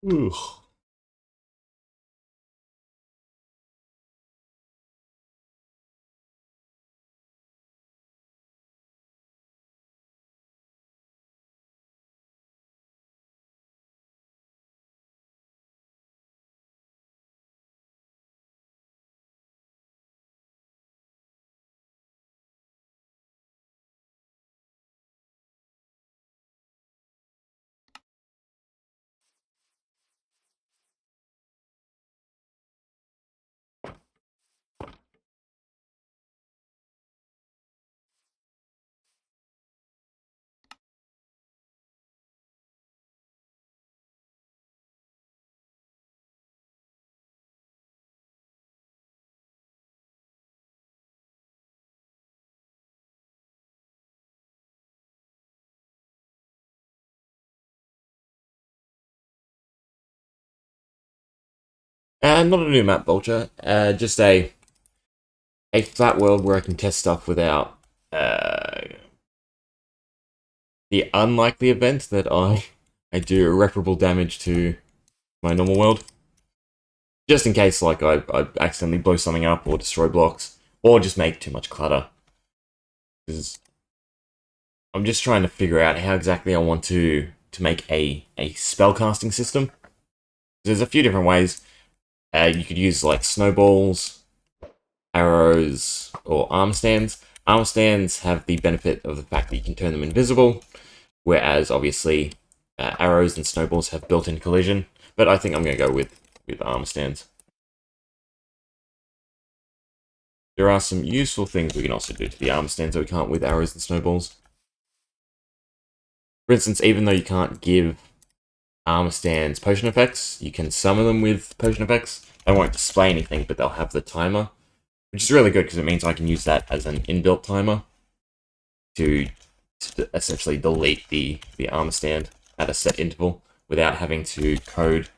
Ugh. Not a new map, Vulture. Just a flat world where I can test stuff without the unlikely event that I do irreparable damage to my normal world. Just in case, like, I accidentally blow something up or destroy blocks, or just make too much clutter. Because I'm just trying to figure out how exactly I want to make a spellcasting system. There's a few different ways. You could use, like, snowballs, arrows, or arm stands. Arm stands have the benefit of the fact that you can turn them invisible, whereas, obviously, arrows and snowballs have built-in collision. But I think I'm going to go with arm stands. There are some useful things we can also do to the arm stands that we can't with arrows and snowballs. For instance, even though you can't give armor stands potion effects, you can summon them with potion effects. They won't display anything, but they'll have the timer, which is really good because it means I can use that as an inbuilt timer to essentially delete the armor stand at a set interval without having to code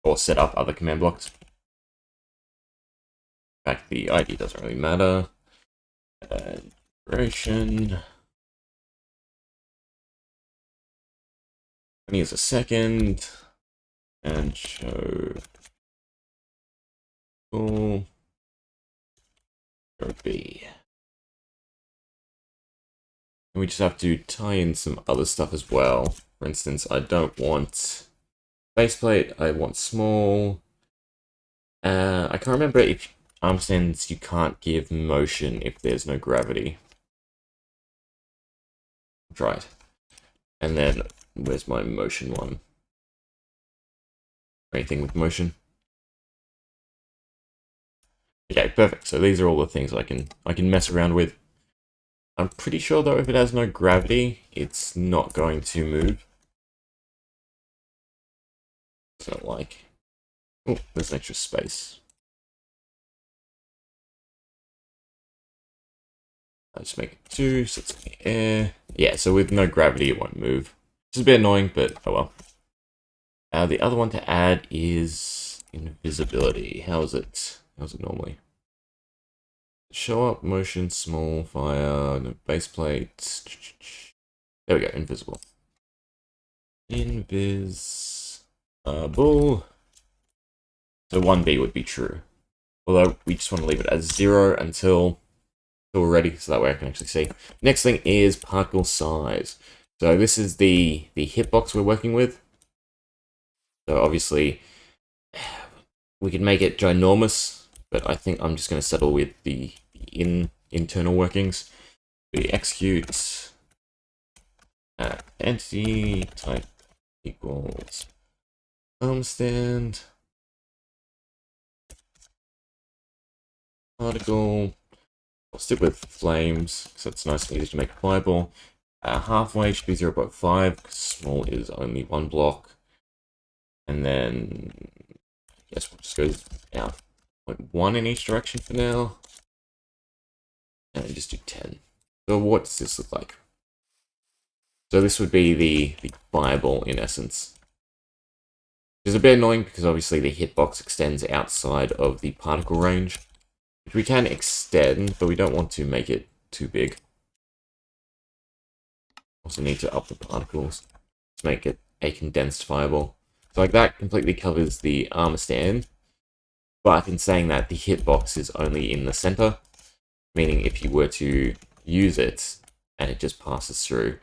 or set up other command blocks. In fact, the ID doesn't really matter. Duration. Use a second and show full B. And we just have to tie in some other stuff as well. For instance, I don't want faceplate, I want small. I can't remember if arm stands you can't give motion if there's no gravity. Right. And then where's my motion one? Anything with motion? Okay, perfect. So these are all the things I can mess around with. I'm pretty sure though if it has no gravity, it's not going to move. So like, oh, there's an extra space. I'll just make it 2, so it's in the air. Yeah, so with no gravity, it won't move. Which is a bit annoying, but oh well. The other one to add is invisibility. How is it normally? Show up, motion, small, fire, no base plate. There we go, invisible. Invisible. So 1B would be true. Although we just want to leave it as 0 until we're ready, so that way I can actually see. Next thing is particle size. So this is the hitbox we're working with. So obviously, we can make it ginormous, but I think I'm just going to settle with the internal workings. We execute entity type equals arm stand particle. I'll stick with flames because that's nice and easy to make a fireball. Halfway should be 0.5 because small is only 1 block. And then I guess we'll just go out 0.1 in each direction for now. And just do 10. So what does this look like? So this would be the fireball in essence. Which is a bit annoying because obviously the hitbox extends outside of the particle range. Which we can extend, but we don't want to make it too big. Also need to up the particles to make it a condensed fireball. So like that completely covers the armor stand, but in saying that, the hitbox is only in the center, meaning if you were to use it and it just passes through,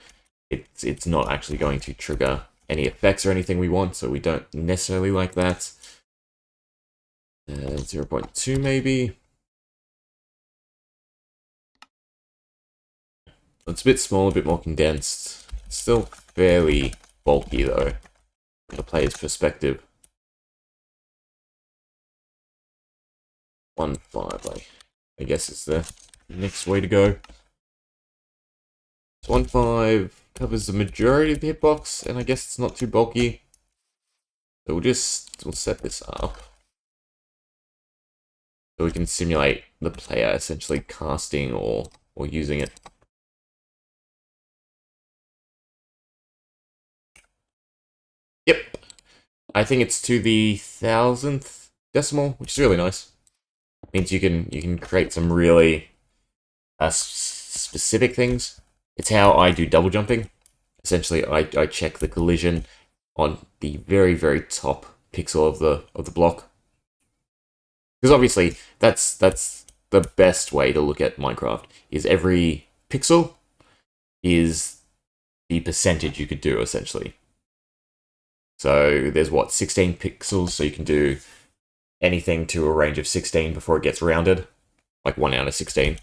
it's not actually going to trigger any effects or anything we want, so we don't necessarily like that. 0.2 maybe. It's a bit small, a bit more condensed. Still fairly bulky though, from the player's perspective. 1.5, I guess is the next way to go. So 1.5 covers the majority of the hitbox, and I guess it's not too bulky. So we'll set this up. So we can simulate the player essentially casting or using it. Yep. I think it's to the 1000th decimal, which is really nice. Means you can create some really specific things. It's how I do double jumping. Essentially, I check the collision on the very, very top pixel of the block. Because obviously, that's the best way to look at Minecraft, is every pixel is the percentage you could do, essentially. So there's, what, 16 pixels, so you can do anything to a range of 16 before it gets rounded, like 1 out of 16,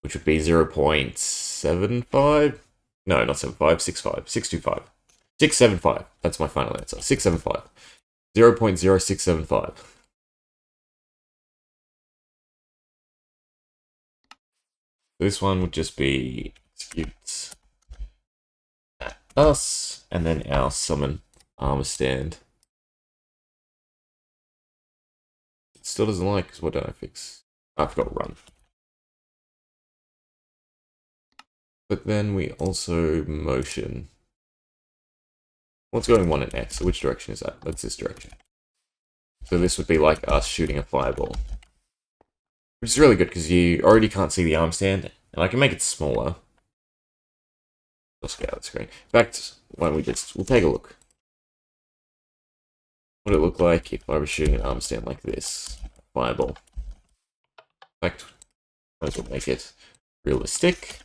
which would be 0.75? No, not 75, 65, 625. 675, that's my final answer, 675. 0.0675. This one would just be execute at us, and then our summon armor stand. It still doesn't like, because what did I fix? I forgot run. But then we also motion. What's going 1 and X? So which direction is that? That's this direction. So this would be like us shooting a fireball. Which is really good because you already can't see the arm stand, and I can make it smaller. I'll scale the screen. In fact, why don't we'll take a look. What would it look like if I was shooting an arm stand like this? Fireball. In fact, might as well make it realistic.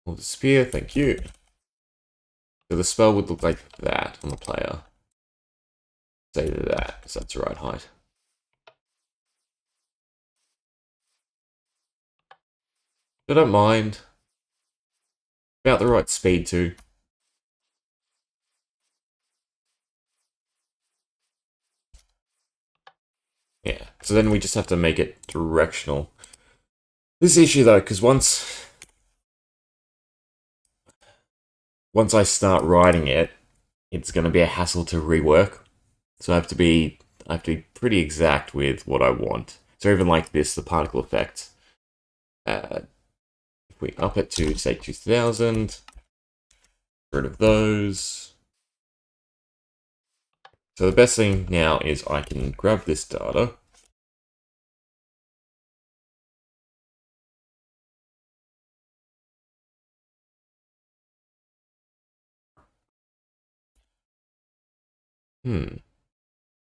Hold the spear, thank you. So the spell would look like that on the player. Say that, because that's the right height. I don't mind. About the right speed too. Yeah, so then we just have to make it directional. This issue though, because once I start writing it, it's going to be a hassle to rework. So I have to be pretty exact with what I want. So even like this, the particle effect. If we up it to say 2000, get rid of those. So the best thing now is I can grab this data.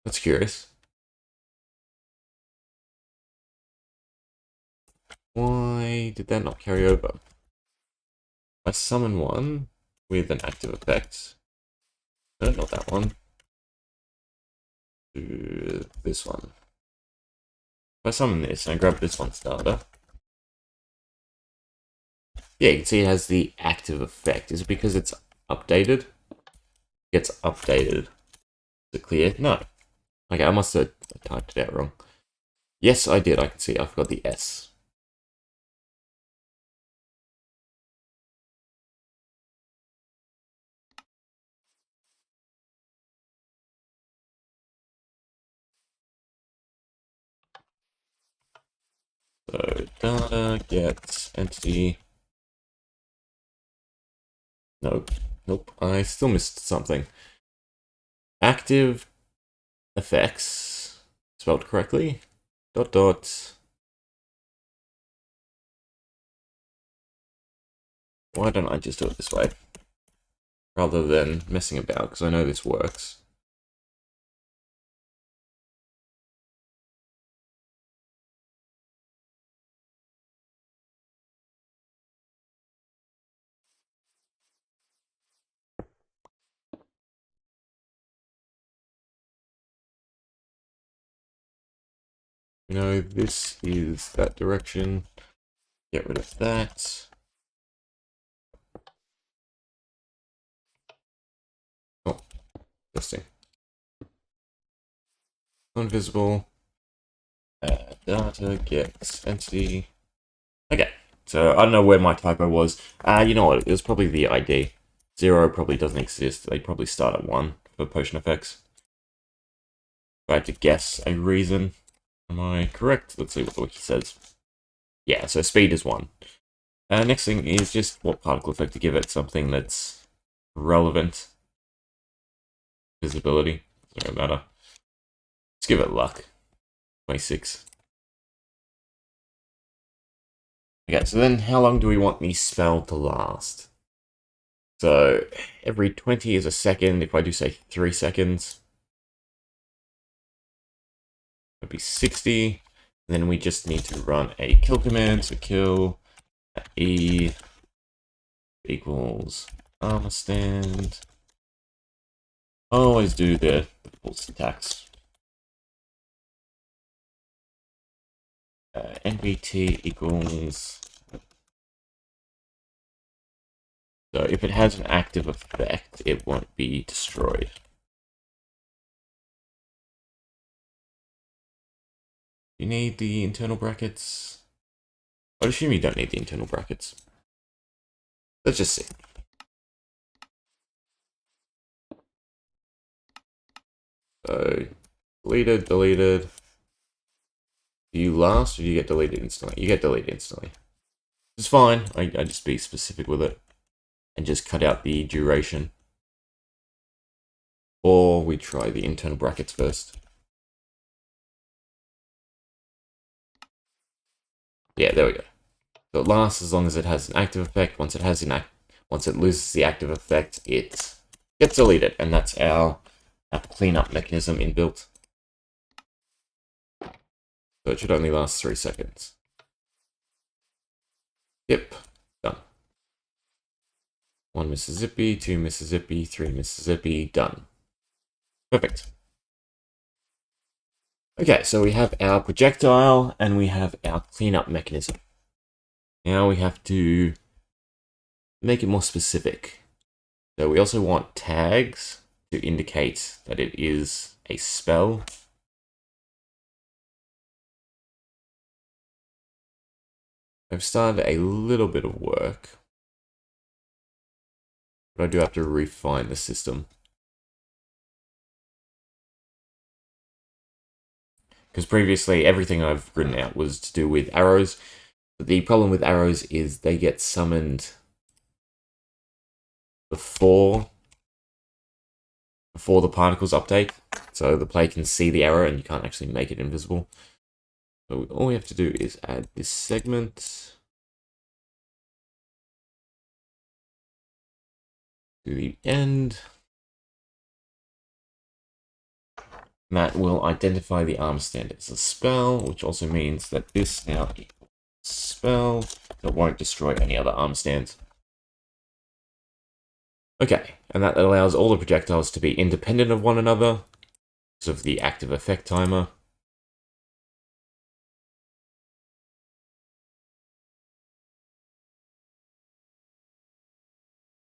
That's curious. Why did that not carry over? I summon one with an active effect. No, not that one. Do this one. If I summon this and I grab this one's data. Yeah, you can see it has the active effect. Is it because it's updated? It gets updated. Is it clear? No. Okay, I must have typed it out wrong. Yes, I did. I can see I forgot the S. So data get entity. Nope. Nope. I still missed something. Active effects spelled correctly. Dot dot why don't I just do it this way? Rather than messing about, because I know this works. You know, this is that direction. Get rid of that. Oh, interesting. Invisible. Data, get entity. Okay, so I don't know where my typo was. You know what, it was probably the ID. 0 probably doesn't exist. They probably start at 1 for potion effects. If I had to guess a reason, am I correct? Let's see what the wiki says. Yeah, so speed is 1. Next thing is just what particle effect to give it, something that's relevant. Visibility, doesn't really matter. Let's give it luck. 26. Okay, so then how long do we want the spell to last? So every 20 is a second. If I do say 3 seconds, it'd be 60. Then we just need to run a kill command. So kill E equals armor stand. I always do the full syntax. NBT equals. So if it has an active effect, it won't be destroyed. You need the internal brackets. I'd assume you don't need the internal brackets. Let's just see. So, deleted. Do you last, or do you get deleted instantly? You get deleted instantly. It's fine. I just be specific with it. And just cut out the duration. Or we try the internal brackets first. Yeah, there we go. So it lasts as long as it has an active effect. Once it loses the active effect, it gets deleted, and that's our cleanup mechanism inbuilt. So it should only last 3 seconds. Yep, done. 1 Mississippi, 2 Mississippi, 3 Mississippi, done. Perfect. Okay, so we have our projectile and we have our cleanup mechanism. Now we have to make it more specific. So we also want tags to indicate that it is a spell. I've started a little bit of work, but I do have to refine the system. Because previously everything I've written out was to do with arrows. But the problem with arrows is they get summoned before the particles update. So the player can see the arrow and you can't actually make it invisible. So all we have to do is add this segment to the end. And that will identify the arm stand as a spell, which also means that this now equals spell that won't destroy any other arm stands. Okay, and that allows all the projectiles to be independent of one another because of the active effect timer.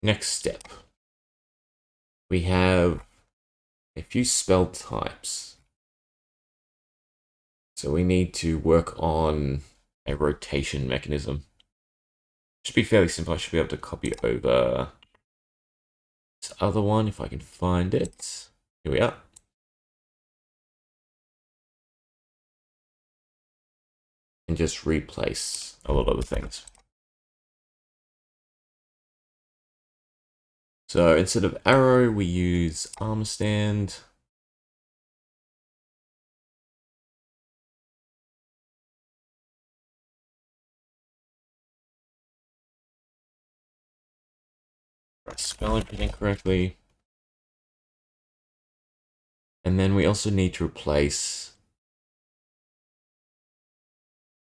Next step. We have a few spell types. So we need to work on a rotation mechanism. Should be fairly simple. I should be able to copy over this other one if I can find it. Here we are. And just replace a lot of the things. So instead of arrow, we use armor stand. I spell everything correctly. And then we also need to replace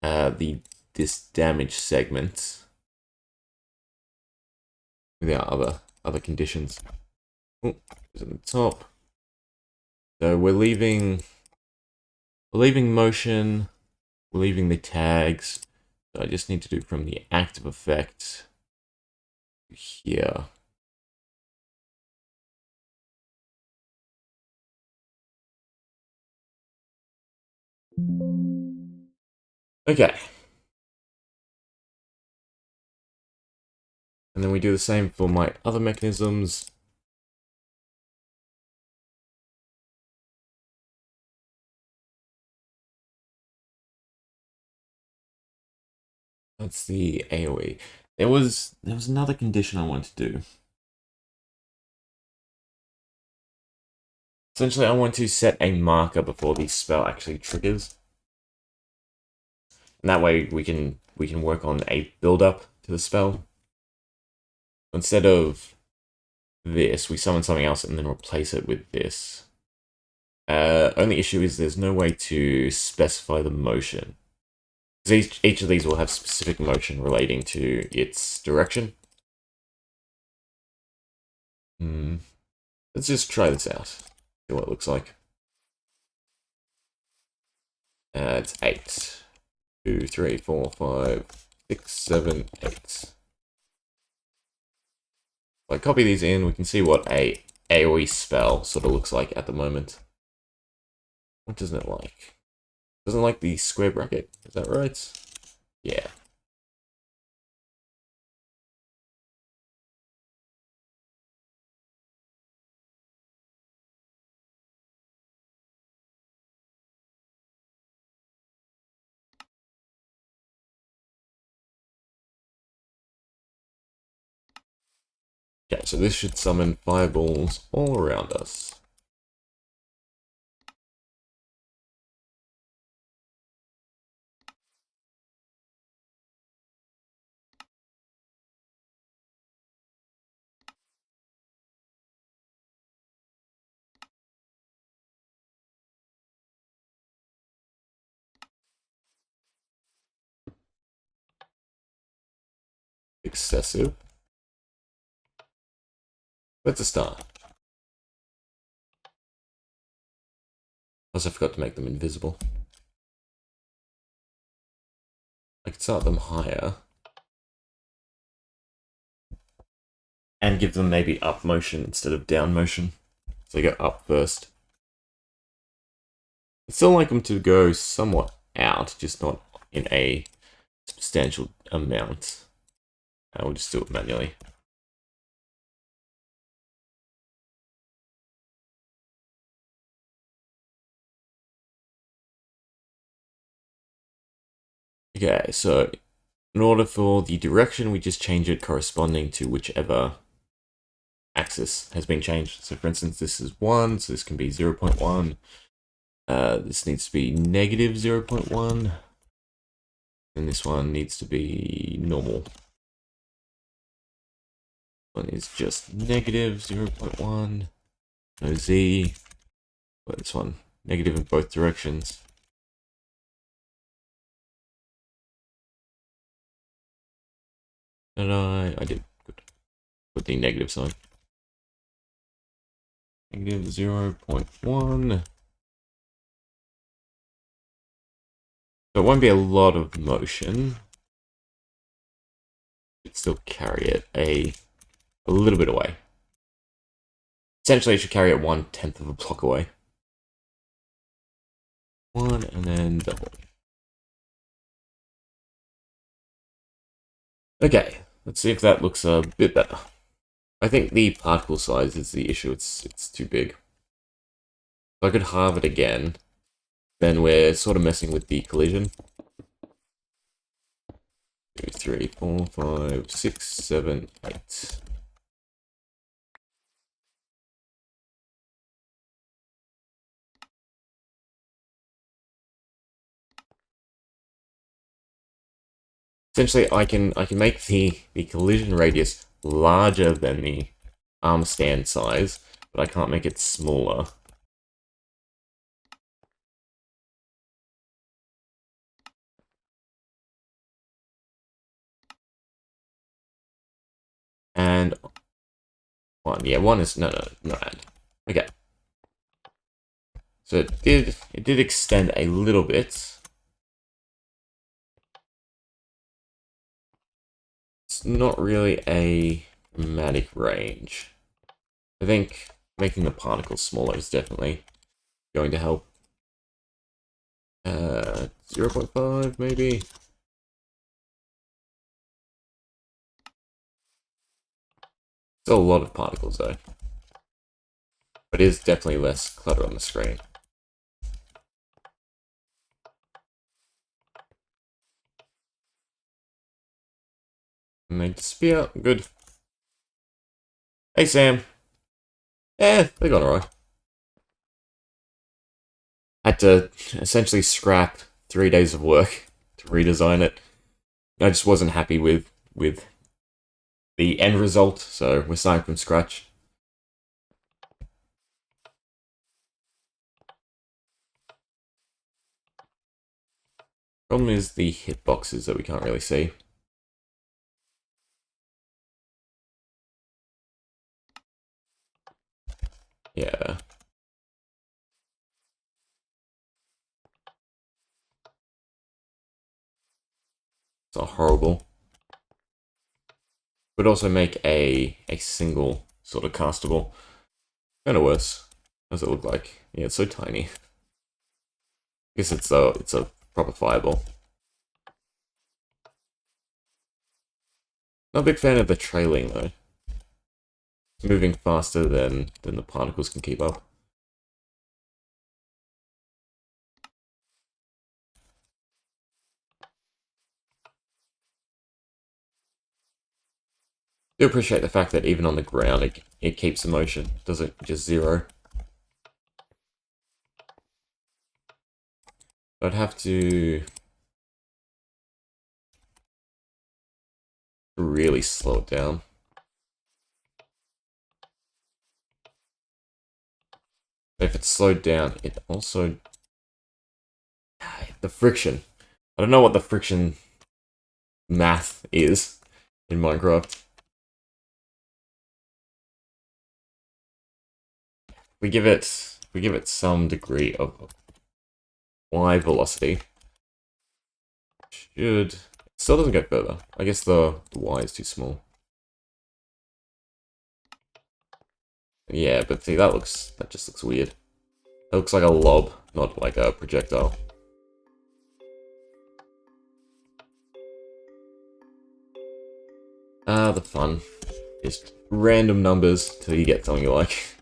this damage segment with our other conditions. Oh, it's at the top. So we're leaving motion, we're leaving the tags. So I just need to do from the active effect here. Okay. And then we do the same for my other mechanisms. That's the AoE. There was another condition I wanted to do. Essentially, I want to set a marker before the spell actually triggers. And that way we can work on a build-up to the spell. Instead of this, we summon something else and then replace it with this. Only issue is there's no way to specify the motion. Because each of these will have specific motion relating to its direction. Let's just try this out. See what it looks like. It's 8. 2, 3, 4, 5, 6, 7, 8. If I copy these in, we can see what a AoE spell sort of looks like at the moment. What doesn't it like? Doesn't like the square bracket, is that right? Yeah. Okay, so this should summon fireballs all around us. Excessive. That's a start. Also forgot to make them invisible. I could start them higher. And give them maybe up motion instead of down motion. So they go up first. I'd still like them to go somewhat out, just not in a substantial amount. We'll just do it manually. Okay, so in order for the direction, we just change it corresponding to whichever axis has been changed. So for instance, this is 1, so this can be 0.1. This needs to be negative 0.1. And this one needs to be normal. One is just negative 0.1. No Z. But this one, negative in both directions. And I did. Good. Put the negative sign. Negative 0.1. So it won't be a lot of motion. It still carry it a little bit away. Essentially, it should carry it 1/10 of a block away. 1 and then double. Okay, let's see if that looks a bit better. I think the particle size is the issue. It's too big. If I could halve it again, then we're sort of messing with the collision. 2, 3, 4, 5, 6, 7, 8. Essentially, I can make the collision radius larger than the arm stand size, but I can't make it smaller. And one, yeah, one is no, not add. Okay, so it did extend a little bit. It's not really a dramatic range. I think making the particles smaller is definitely going to help. 0.5 maybe. Still a lot of particles though, but it is definitely less clutter on the screen. And they disappear. Good. Hey Sam. They got alright. Had to essentially scrap 3 days of work to redesign it. I just wasn't happy with the end result, so we're starting from scratch. Problem is the hitboxes that we can't really see. Yeah. It's not horrible. Would also make a single sort of castable. Kinda worse. What does it look like? Yeah, it's so tiny. I guess it's a proper fireball. Not a big fan of the trailing though. It's moving faster than the particles can keep up. I do appreciate the fact that even on the ground it keeps the motion, doesn't just zero. I'd have to really slow it down. If it's slowed down, it also... The friction. I don't know what the friction math is in Minecraft. We give it some degree of Y velocity. Should... It still doesn't go further. I guess the Y is too small. Yeah, but see, that just looks weird. It looks like a lob, not like a projectile. The fun. Just random numbers till you get something you like.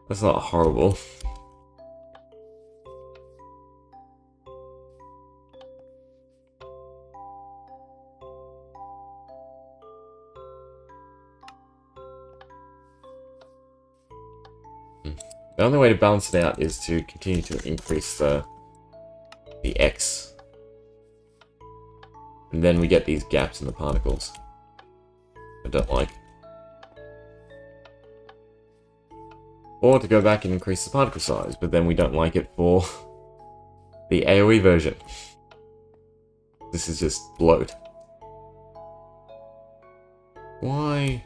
That's not horrible. The only way to balance it out is to continue to increase the X. And then we get these gaps in the particles. I don't like. Or to go back and increase the particle size, but then we don't like it for the AoE version. This is just bloat. Why?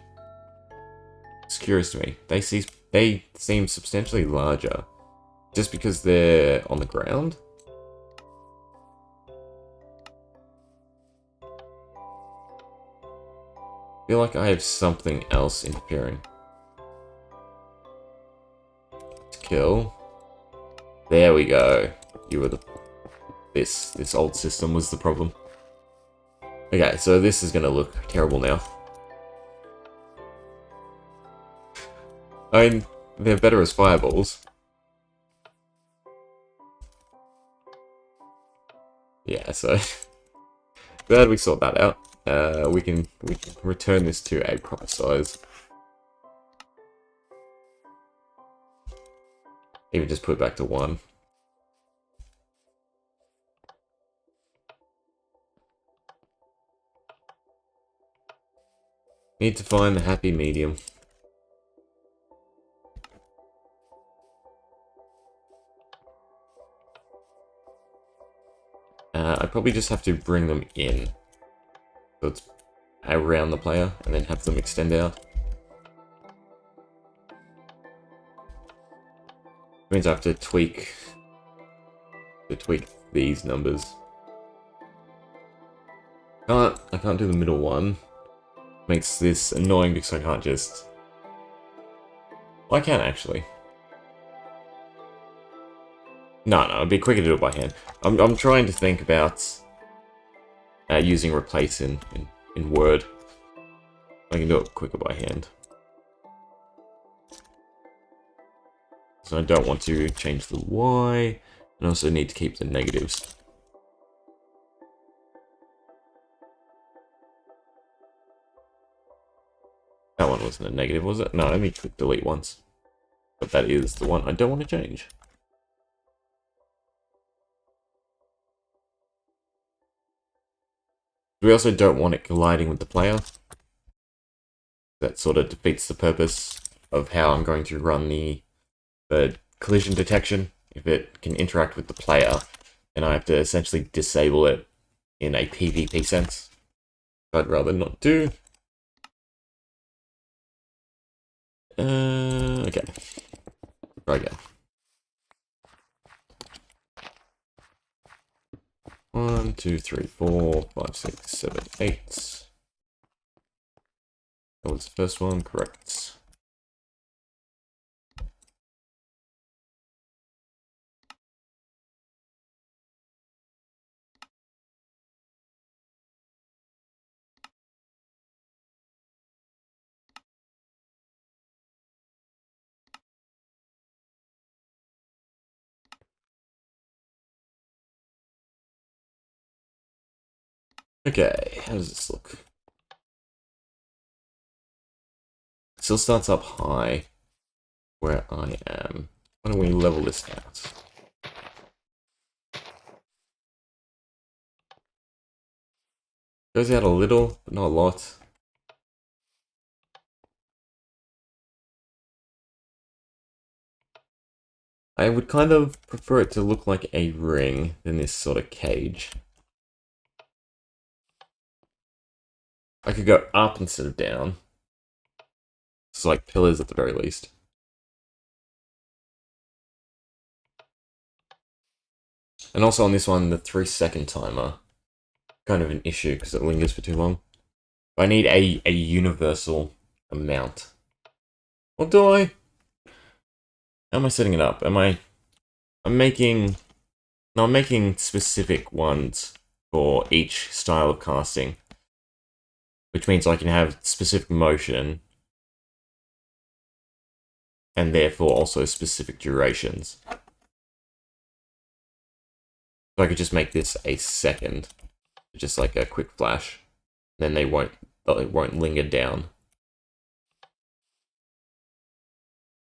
It's curious to me. They seem substantially larger. Just because they're on the ground? I feel like I have something else interfering. Let's kill. There we go. You were the... This old system was the problem. Okay, so this is gonna look terrible now. I mean, they're better as fireballs. Yeah, so... glad we sort that out. We can return this to a proper size. Even just put it back to 1. Need to find the happy medium. I probably just have to bring them in. So it's around the player, and then have them extend out. Means I have to tweak these numbers. I can't do the middle one. Makes this annoying because I can't just... Well, I can actually. No, it'd be quicker to do it by hand. I'm trying to think about using replace in Word. I can do it quicker by hand. So I don't want to change the Y, and also need to keep the negatives. That one wasn't a negative, was it? No, let me click delete once. But that is the one I don't want to change. We also don't want it colliding with the player. That sort of defeats the purpose of how I'm going to run the collision detection. If it can interact with the player, then I have to essentially disable it in a PvP sense. I'd rather not do. Okay. Try again. 1, 2, 3, 4, 5, 6, 7, 8. That was the first one, correct. Okay, how does this look? Still starts up high where I am. Why don't we level this out? Goes out a little, but not a lot. I would kind of prefer it to look like a ring than this sort of cage. I could go up instead of down. It's like pillars at the very least. And also on this one, the 3-second timer. Kind of an issue because it lingers for too long. I need a universal amount. Or do I? How am I setting it up? I'm making specific ones for each style of casting. Which means I can have specific motion. And therefore also specific durations. So I could just make this a second. Just like a quick flash. Then it won't linger down.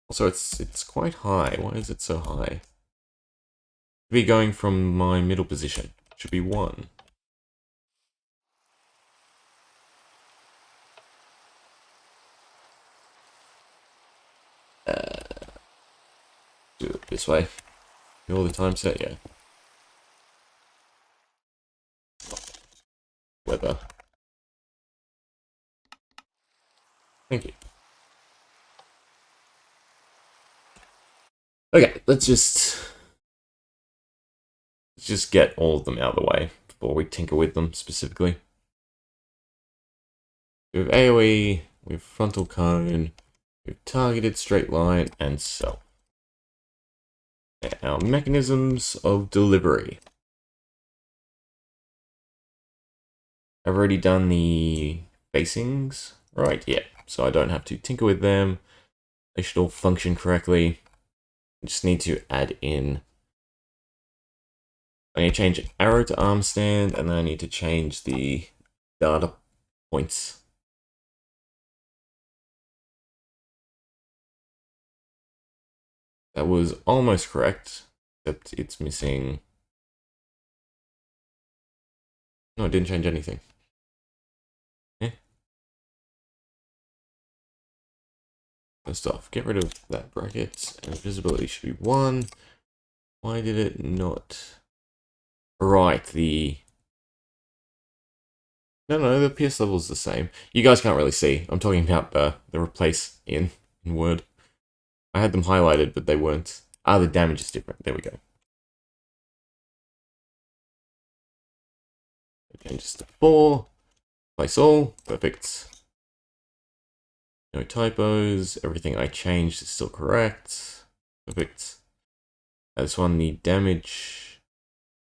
Also, it's quite high. Why is it so high? Should be going from my middle position. Should be 1. Do it this way. All the time set, yeah. Weather. Thank you. Okay, let's just get all of them out of the way before we tinker with them specifically. We have AoE, we have frontal cone, we have targeted straight line, and self. Our mechanisms of delivery. I've already done the facings, right? Yeah, so I don't have to tinker with them. They should all function correctly. I just need to add in. I need to change arrow to arm stand, and then I need to change the data points. That was almost correct, except it's missing. No, it didn't change anything. First off, get rid of that bracket, and visibility should be 1. Why did it not? Right, No, the PS level is the same. You guys can't really see. I'm talking about the replace in Word. I had them highlighted, but they weren't. Ah, the damage is different. There we go. Changes to 4. Place all. Perfect. No typos. Everything I changed is still correct. Perfect. This one, the damage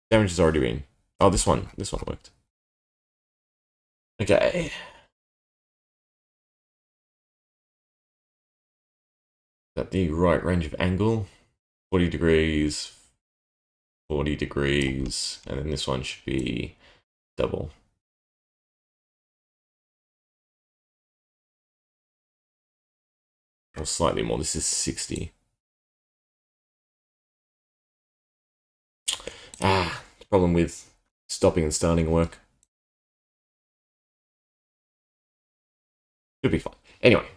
has already been. Oh, this one worked. Okay. Is that the right range of angle? 40 degrees, 40 degrees, and then this one should be double. Or slightly more. This is 60. Ah, problem with stopping and starting work. Should be fine. Anyway,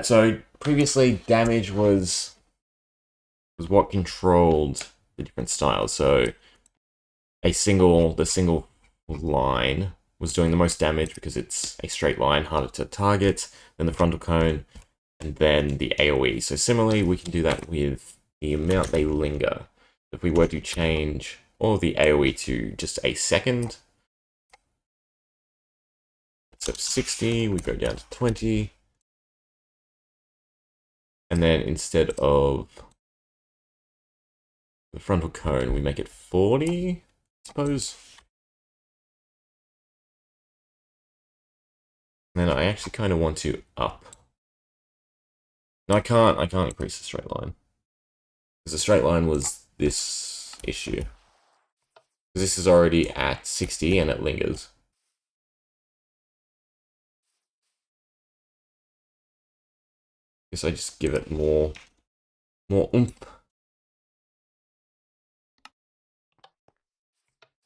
so previously damage was what controlled the different styles. So the single line was doing the most damage because it's a straight line, harder to target than the frontal cone, and then the AoE. So similarly, we can do that with the amount they linger. If we were to change all of the AoE to just a second, so 60, we go down to 20. And then instead of the frontal cone, we make it 40, I suppose. And then I actually kind of want to up. No, I can't increase the straight line. Because the straight line was this issue. Because this is already at 60 and it lingers. Guess I just give it more oomph.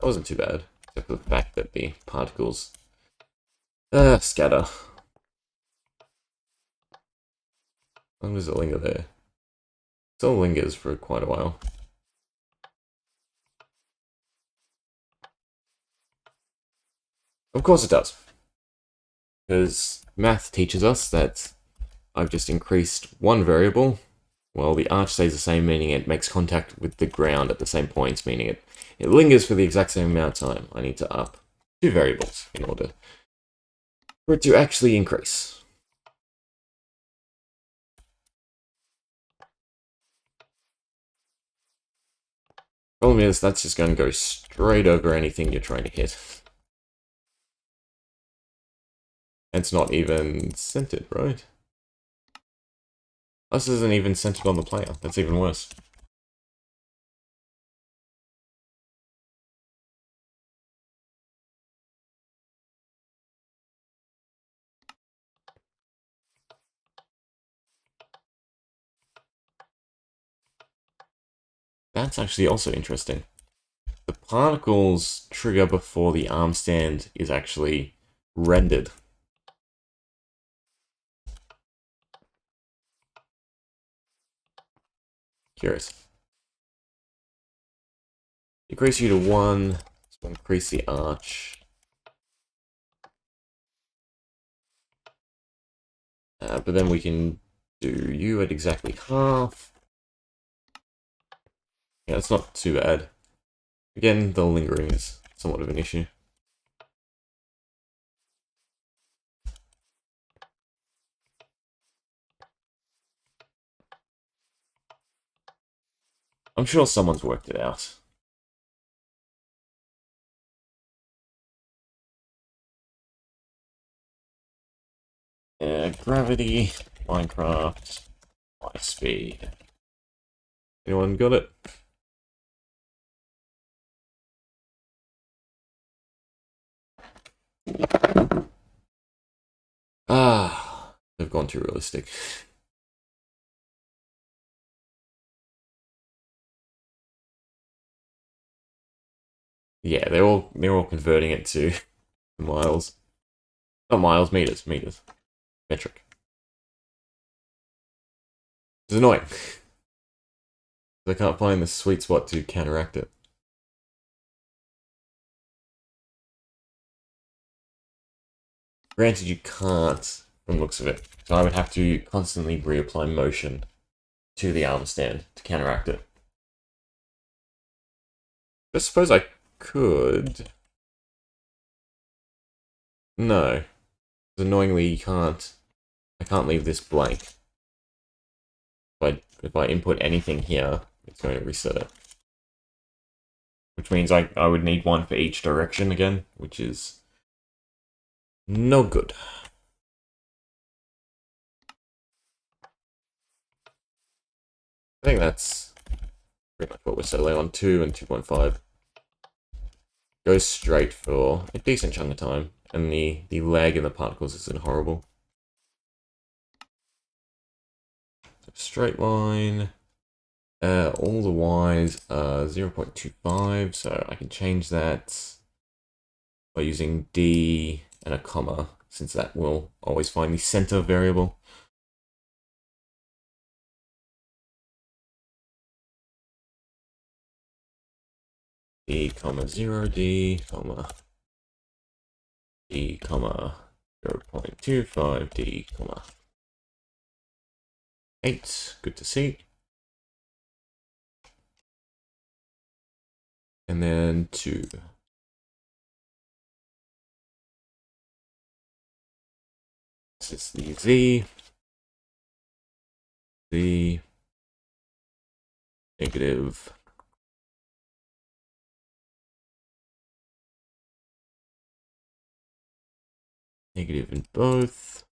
That wasn't too bad, except for the fact that the particles scatter. How long does it linger there? It still lingers for quite a while. Of course it does. Because math teaches us that I've just increased one variable. Well, the arch stays the same, meaning it makes contact with the ground at the same points, meaning it lingers for the exact same amount of time. I need to up 2 variables in order for it to actually increase. Problem is, that's just going to go straight over anything you're trying to hit. It's not even centered, right? This isn't even centered on the player. That's even worse. That's actually also interesting. The particles trigger before the arm stand is actually rendered. Curious. Decrease you to 1. So increase the arch. But then we can do you at exactly half. Yeah, that's not too bad. Again, the lingering is somewhat of an issue. I'm sure someone's worked it out. Gravity, Minecraft, high speed. Anyone got it? Ah, they've gone too realistic. Yeah, they're all converting it to miles. Not miles, meters. Metric. It's annoying. I can't find the sweet spot to counteract it. Granted, you can't, from the looks of it. So I would have to constantly reapply motion to the arm stand to counteract it. I suppose I could. No. Annoyingly, you can't. I can't leave this blank. If I input anything here, it's going to reset it. Which means I would need one for each direction again, which is no good. I think that's pretty much what we're settling on. 2 and 2.5. Goes straight for a decent chunk of time, and the lag in the particles isn't horrible. So straight line. All the Y's are 0.25, so I can change that by using D and a comma, since that will always find the center variable. D, comma, 0, D, comma, D, comma, 0.25, D, comma, 8. Good to see. And then 2. This is the Z, Z, negative, negative in both.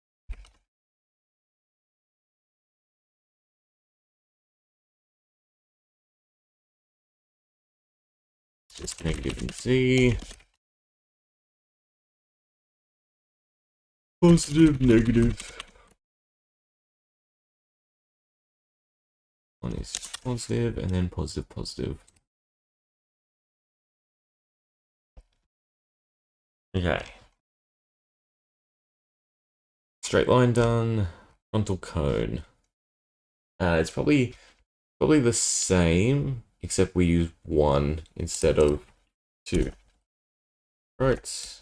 Just negative in Z. Positive, negative. One is positive, and then positive, positive. Okay. Straight line done. Frontal cone. It's probably the same, except we use 1 instead of 2. Right.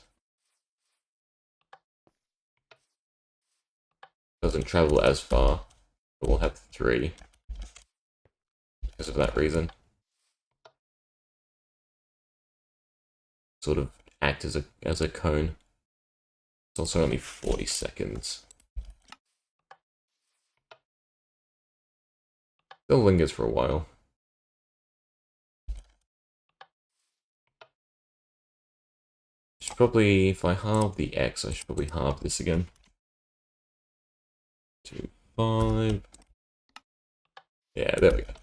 Doesn't travel as far, but we'll have 3 because of that reason. Sort of act as a cone. It's also only 40 seconds. Still lingers for a while. Should probably, if I halve the X, I should probably halve this again. 2, 5. Yeah, there we go.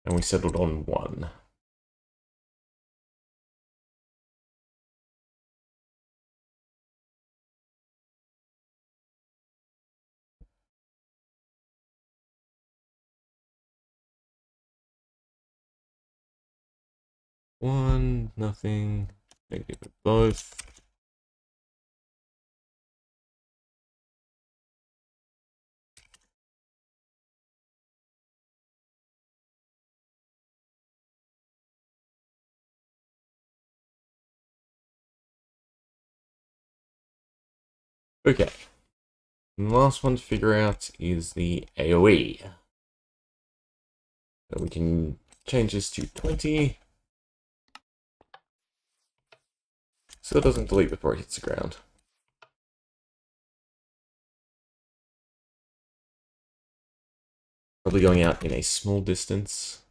And we settled on 1. One, nothing, negative with both. Okay. And the last one to figure out is the AoE. So we can change this to 20. So it doesn't delete before it hits the ground. Probably going out in a small distance.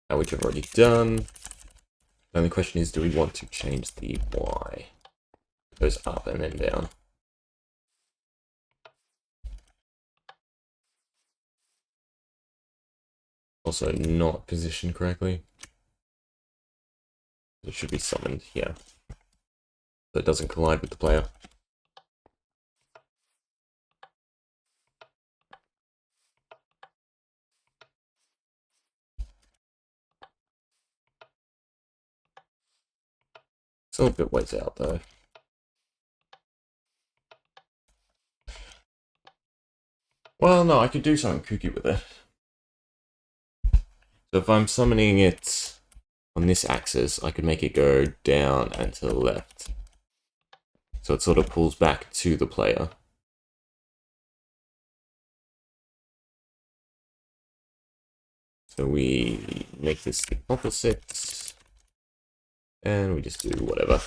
Which I've already done. The only question is, do we want to change the Y? It goes up and then down. Also not positioned correctly. It should be summoned here. So it doesn't collide with the player. Still a bit ways out though. Well, no, I could do something kooky with it. So if I'm summoning it on this axis, I could make it go down and to the left. So it sort of pulls back to the player. So we make this the opposite, and we just do whatever.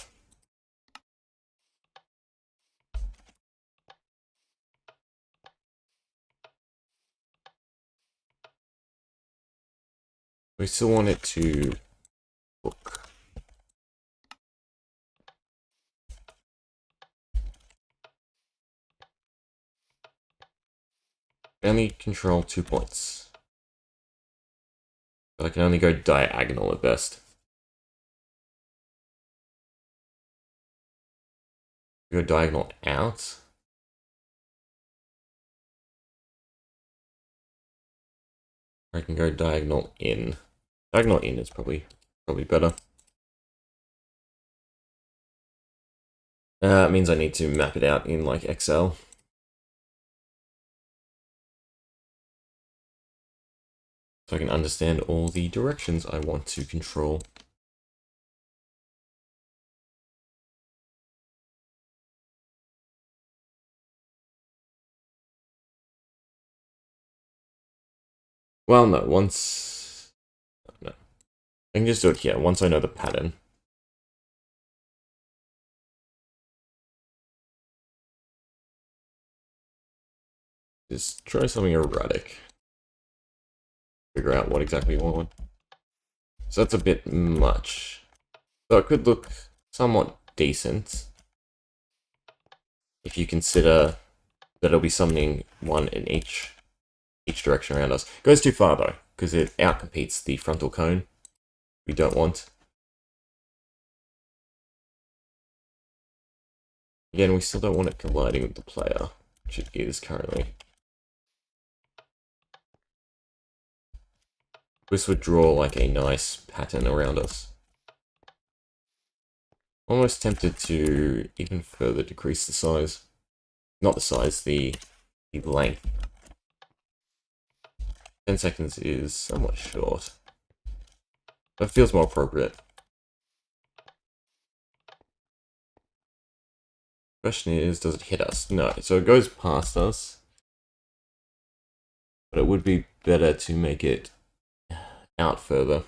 We still want it to hook. I only control 2 points. I can only go diagonal at best. Go diagonal out. Or I can go diagonal in. Diagonal in is probably better. It means I need to map it out in like Excel. So I can understand all the directions I want to control. Well, no, once... No. I can just do it here, once I know the pattern. Just try something erratic. Figure out what exactly you want. So that's a bit much. So it could look somewhat decent if you consider that it'll be summoning one in each direction around us. It goes too far though, because it outcompetes the frontal cone we don't want. Again, we still don't want it colliding with the player, which it is currently. This would draw like a nice pattern around us. Almost tempted to even further decrease the size. Not the size, the length. 10 seconds is somewhat short. That feels more appropriate. Question is, does it hit us? No, so it goes past us. But it would be better to make it out further.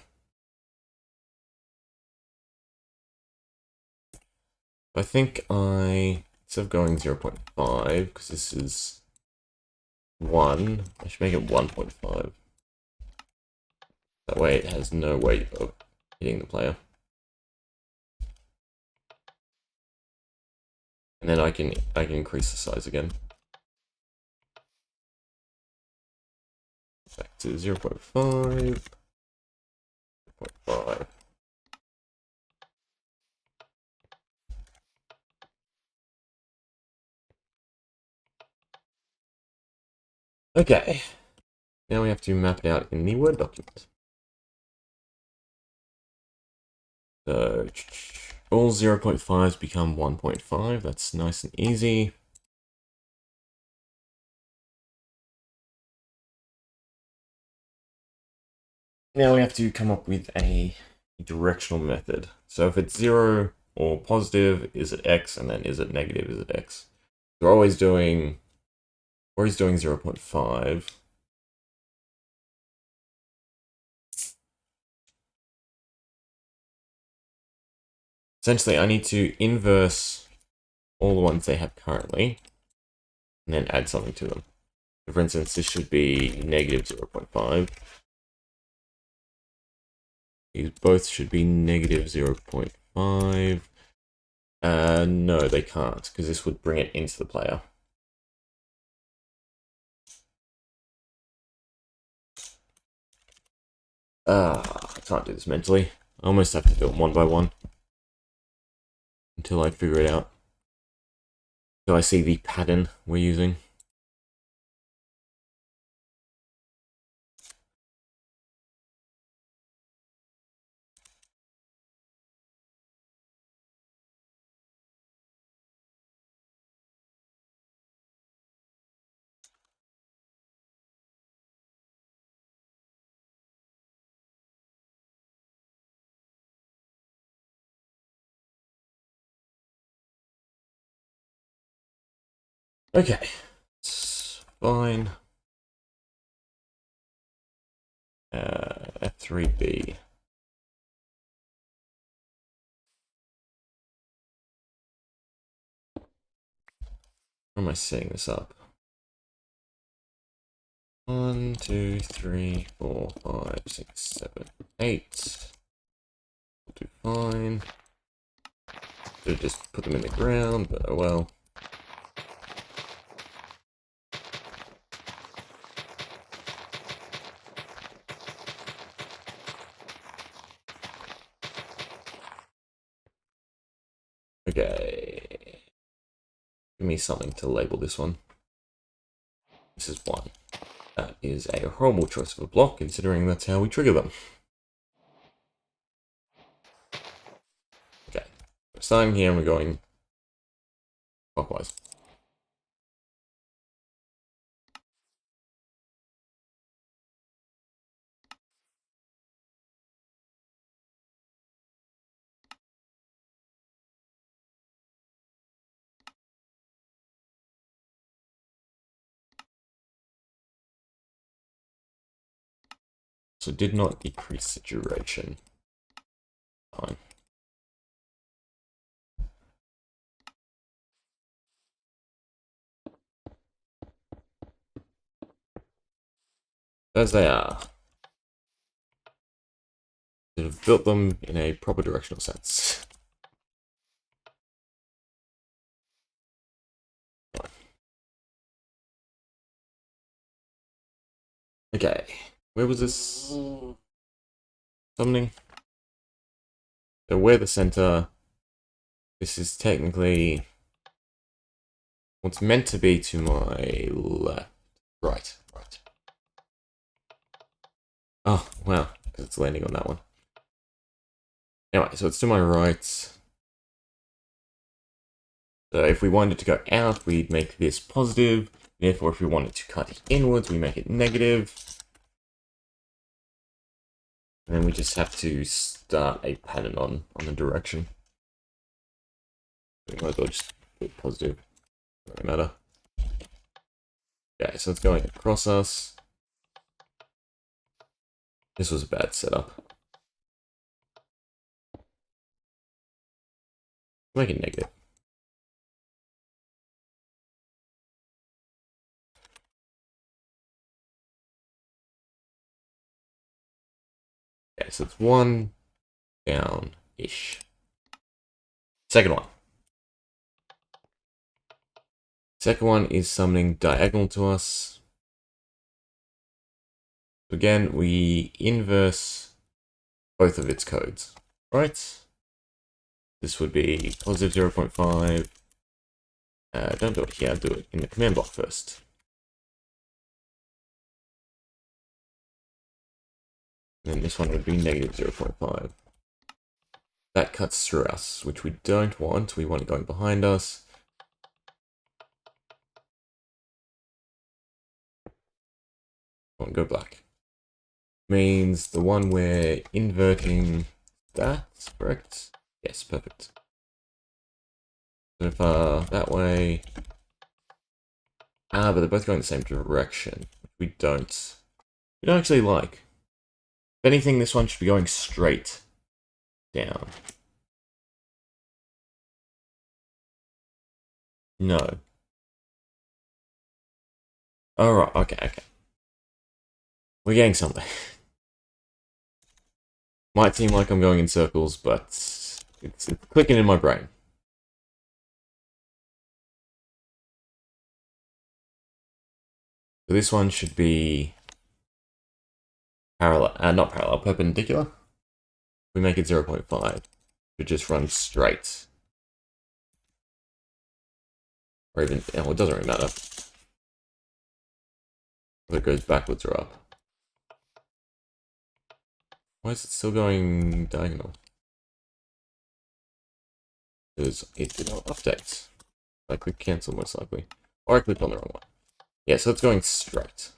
I think instead of going 0.5, because this is 1, I should make it 1.5. That way it has no way of hitting the player. And then I can increase the size again. Back to 0.5. 0.5. Okay. Now we have to map it out in the Word document. So all 0.5s become 1.5. That's nice and easy. Now we have to come up with a directional method. So if it's 0 or positive, is it X? And then is it negative, is it X? We're always doing 0.5. Essentially, I need to inverse all the ones they have currently, and then add something to them. So for instance, this should be negative 0.5. These both should be negative 0.5. No, they can't, because this would bring it into the player. I can't do this mentally. I almost have to do it one by one until I figure it out. So I see the pattern we're using. Okay, it's fine. F3B. How am I setting this up? 1, 2, 3, 4, 5, 6, 7, 8. We'll do fine. Should just put them in the ground, but oh well. Okay. Give me something to label this one. This is 1. That is a horrible choice of a block, considering that's how we trigger them. Okay. We're starting here and we're going clockwise. So did not decrease the duration. Fine. As they are. Should have built them in a proper directional sense. Okay. Where was this? Summoning? So we're the center. This is technically what's meant to be to my left. Right. Oh, wow. Because it's landing on that one. Anyway, so it's to my right. So if we wanted to go out, we'd make this positive. Therefore, if we wanted to cut inwards, we make it negative. And then we just have to start a pattern on the direction. We might as well just do it positive. Doesn't matter. Okay, so it's going across us. This was a bad setup. Make it negative. Okay, so it's 1 down-ish. Second one. Second one is summoning diagonal to us. Again, we inverse both of its codes, right? This would be positive 0.5. Don't do it here, do it in the command block first. And then this one would be negative 0.5. That cuts through us, which we don't want. We want it going behind us. Go black. Means the one we're inverting, that's correct? Yes, perfect. So far, that way. Ah, but they're both going the same direction, which we don't actually like. If anything, this one should be going straight down. No. Alright, okay. We're getting somewhere. Might seem like I'm going in circles, but it's clicking in my brain. So this one should be parallel, not parallel, perpendicular. We make it 0.5. It just runs straight. Or even, oh, it doesn't really matter. Whether it goes backwards or up. Why is it still going diagonal? Because it did not update. I click cancel most likely. Or I clicked on the wrong one. Yeah, so it's going straight.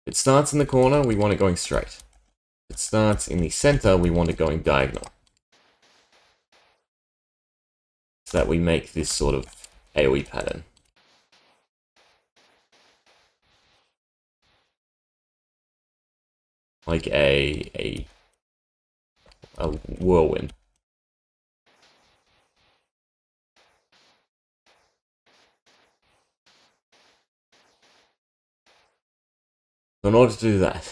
It starts in the corner, we want it going straight. It starts in the center, we want it going diagonal. So that we make this sort of AoE pattern. Like a whirlwind. So in order to do that,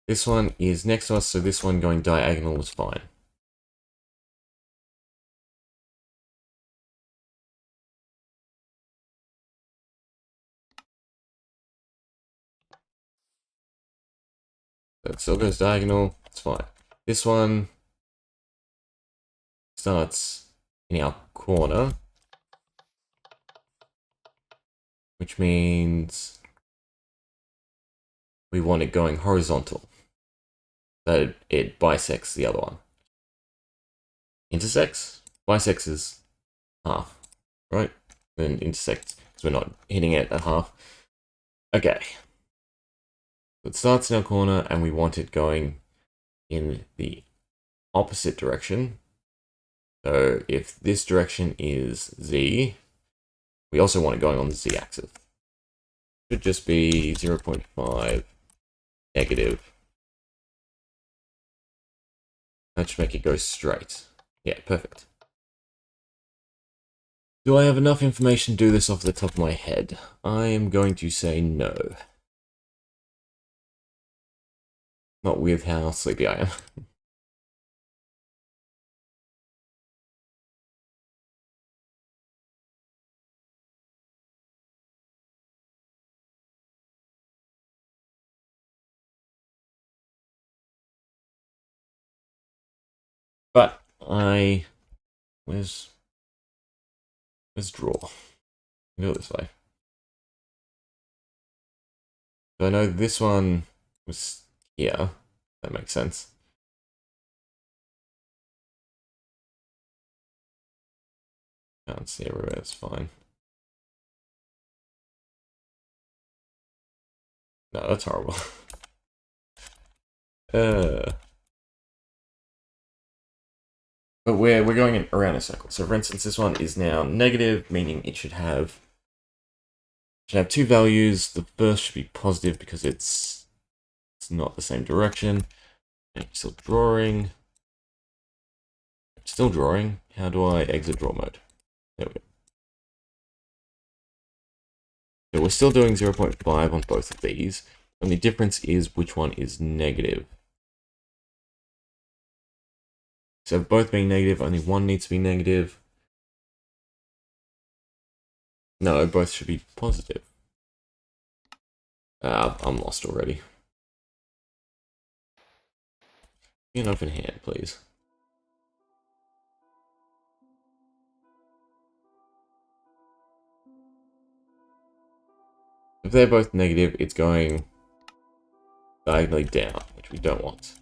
this one is next to us, so this one going diagonal was fine. So it still goes diagonal, it's fine. This one starts in our corner, which means we want it going horizontal. So it bisects the other one. Intersects? Bisects is half, right? Then intersects, because we're not hitting it at half. Okay. So it starts in our corner, and we want it going in the opposite direction. So if this direction is Z, we also want it going on the Z axis. Should just be 0.5 negative. That should make it go straight. Yeah, perfect. Do I have enough information to do this off the top of my head? I am going to say no. Not with how sleepy I am. But where's draw? Go this way. So I know this one was here. That makes sense. Can't see everywhere, it's fine. No, that's horrible. But we're going around a circle. So for instance, this one is now negative, meaning it should have two values. The first should be positive because it's not the same direction. And still drawing. Still drawing. How do I exit draw mode? There we go. So we're still doing 0.5 on both of these. And the difference is which one is negative. So both being negative, only one needs to be negative. No, both should be positive. I'm lost already. Be an open hand, please. If they're both negative, it's going diagonally down, which we don't want.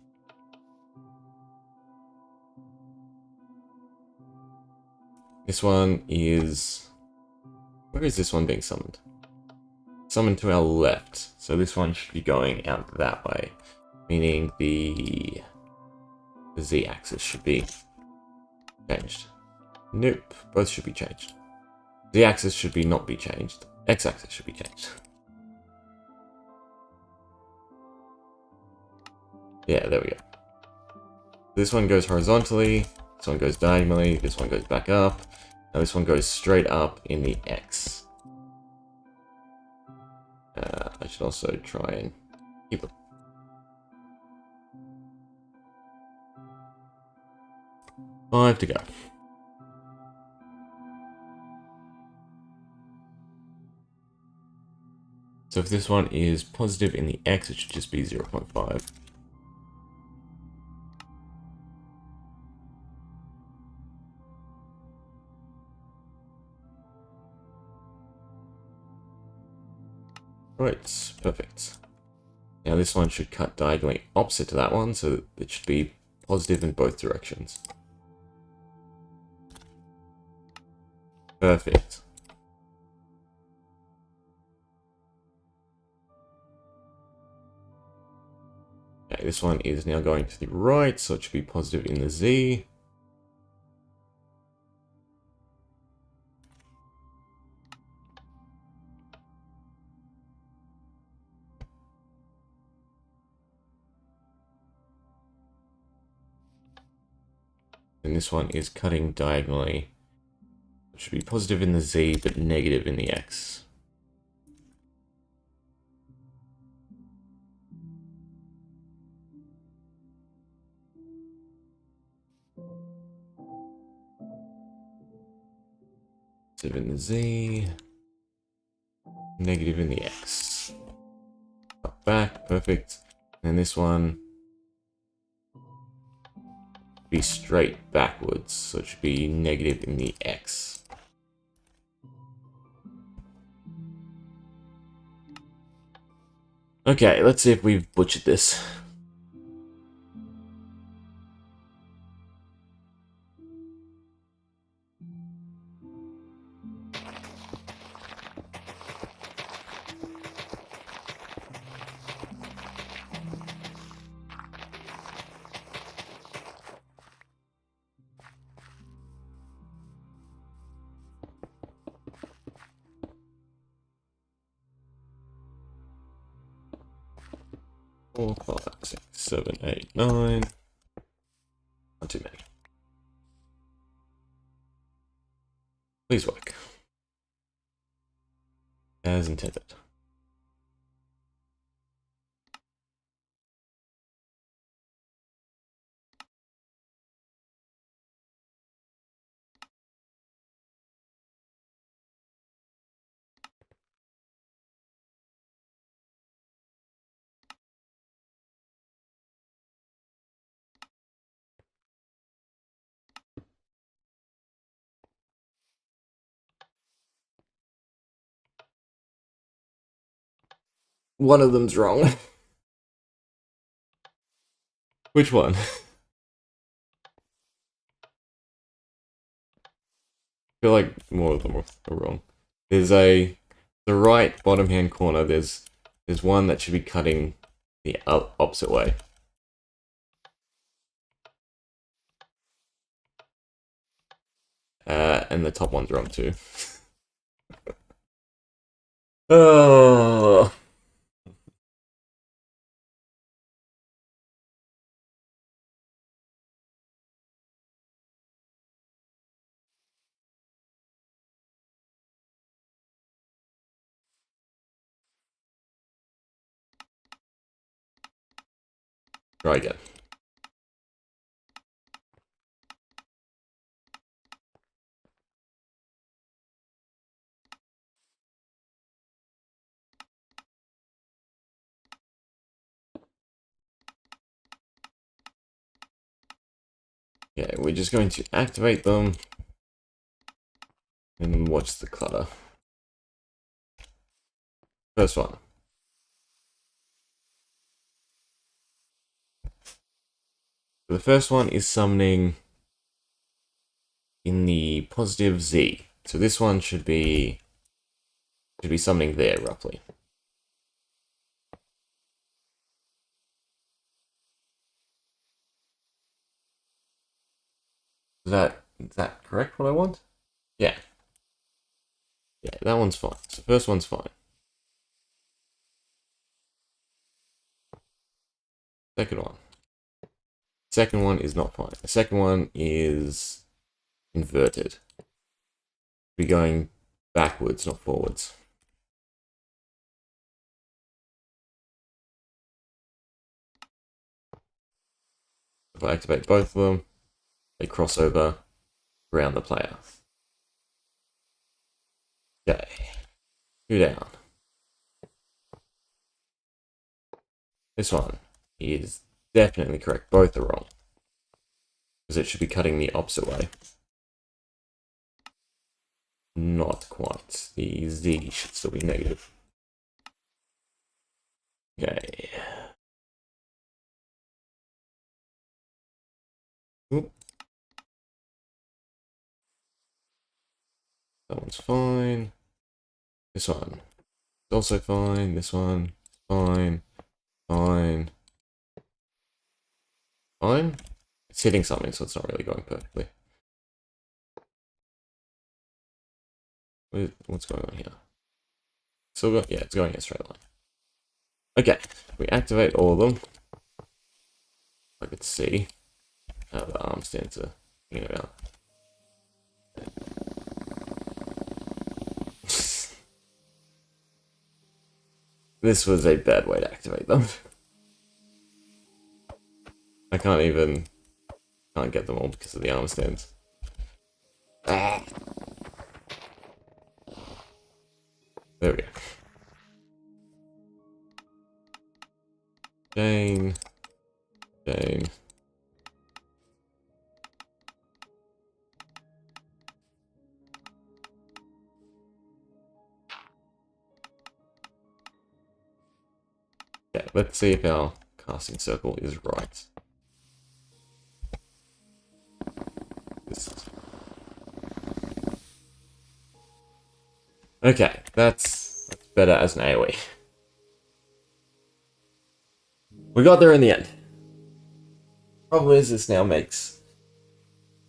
This one is... Where is this one being summoned? Summoned to our left. So this one should be going out that way. Meaning the Z-axis should be changed. Nope. Both should be changed. Z-axis should not be changed. X-axis should be changed. Yeah, there we go. This one goes horizontally. This one goes diagonally. This one goes back up. Now this one goes straight up in the X. I should also try and keep it. Five to go. So if this one is positive in the X, it should just be 0.5. Right, perfect. Now this one should cut diagonally opposite to that one, so it should be positive in both directions. Perfect. Okay, this one is now going to the right, so it should be positive in the Z. And this one is cutting diagonally. It should be positive in the Z, but negative in the X. Positive in the Z, negative in the X. Up back, perfect. And this one be straight backwards, so it should be negative in the X. Okay, let's see if we've butchered this. Four, five, six, 7, 8, 9. Not too many. Please work. As intended. One of them's wrong. Which one? I feel like more of them are wrong. There's the right bottom hand corner, there's one that should be cutting the opposite way. And the top one's wrong too. Oh. Try again. Okay, we're just going to activate them and watch the clutter. First one. The first one is summoning in the positive Z. So this one should be summoning there roughly. Is that correct what I want? Yeah. Yeah, that one's fine. So the first one's fine. Second one. Second one is not fine. The second one is inverted. Be going backwards, not forwards. If I activate both of them, they cross over around the player. Okay. 2 down. This one is definitely correct. Both are wrong. Because it should be cutting the opposite way. Not quite. The Z should still be negative. Okay. Oop. That one's fine. This one is also fine. This one, fine. Fine. fine. It's hitting something, so it's not really going perfectly. What's going on here? Still got, yeah, it's going in a straight line. Okay, we activate all of them. I could see how the arm stands are thinking about. This was a bad way to activate them. I can't get them all because of the arm stands. Ah. There we go. Jane. Yeah, let's see if our casting circle is right. Okay, that's better as an AoE. We got there in the end. Problem is, this now makes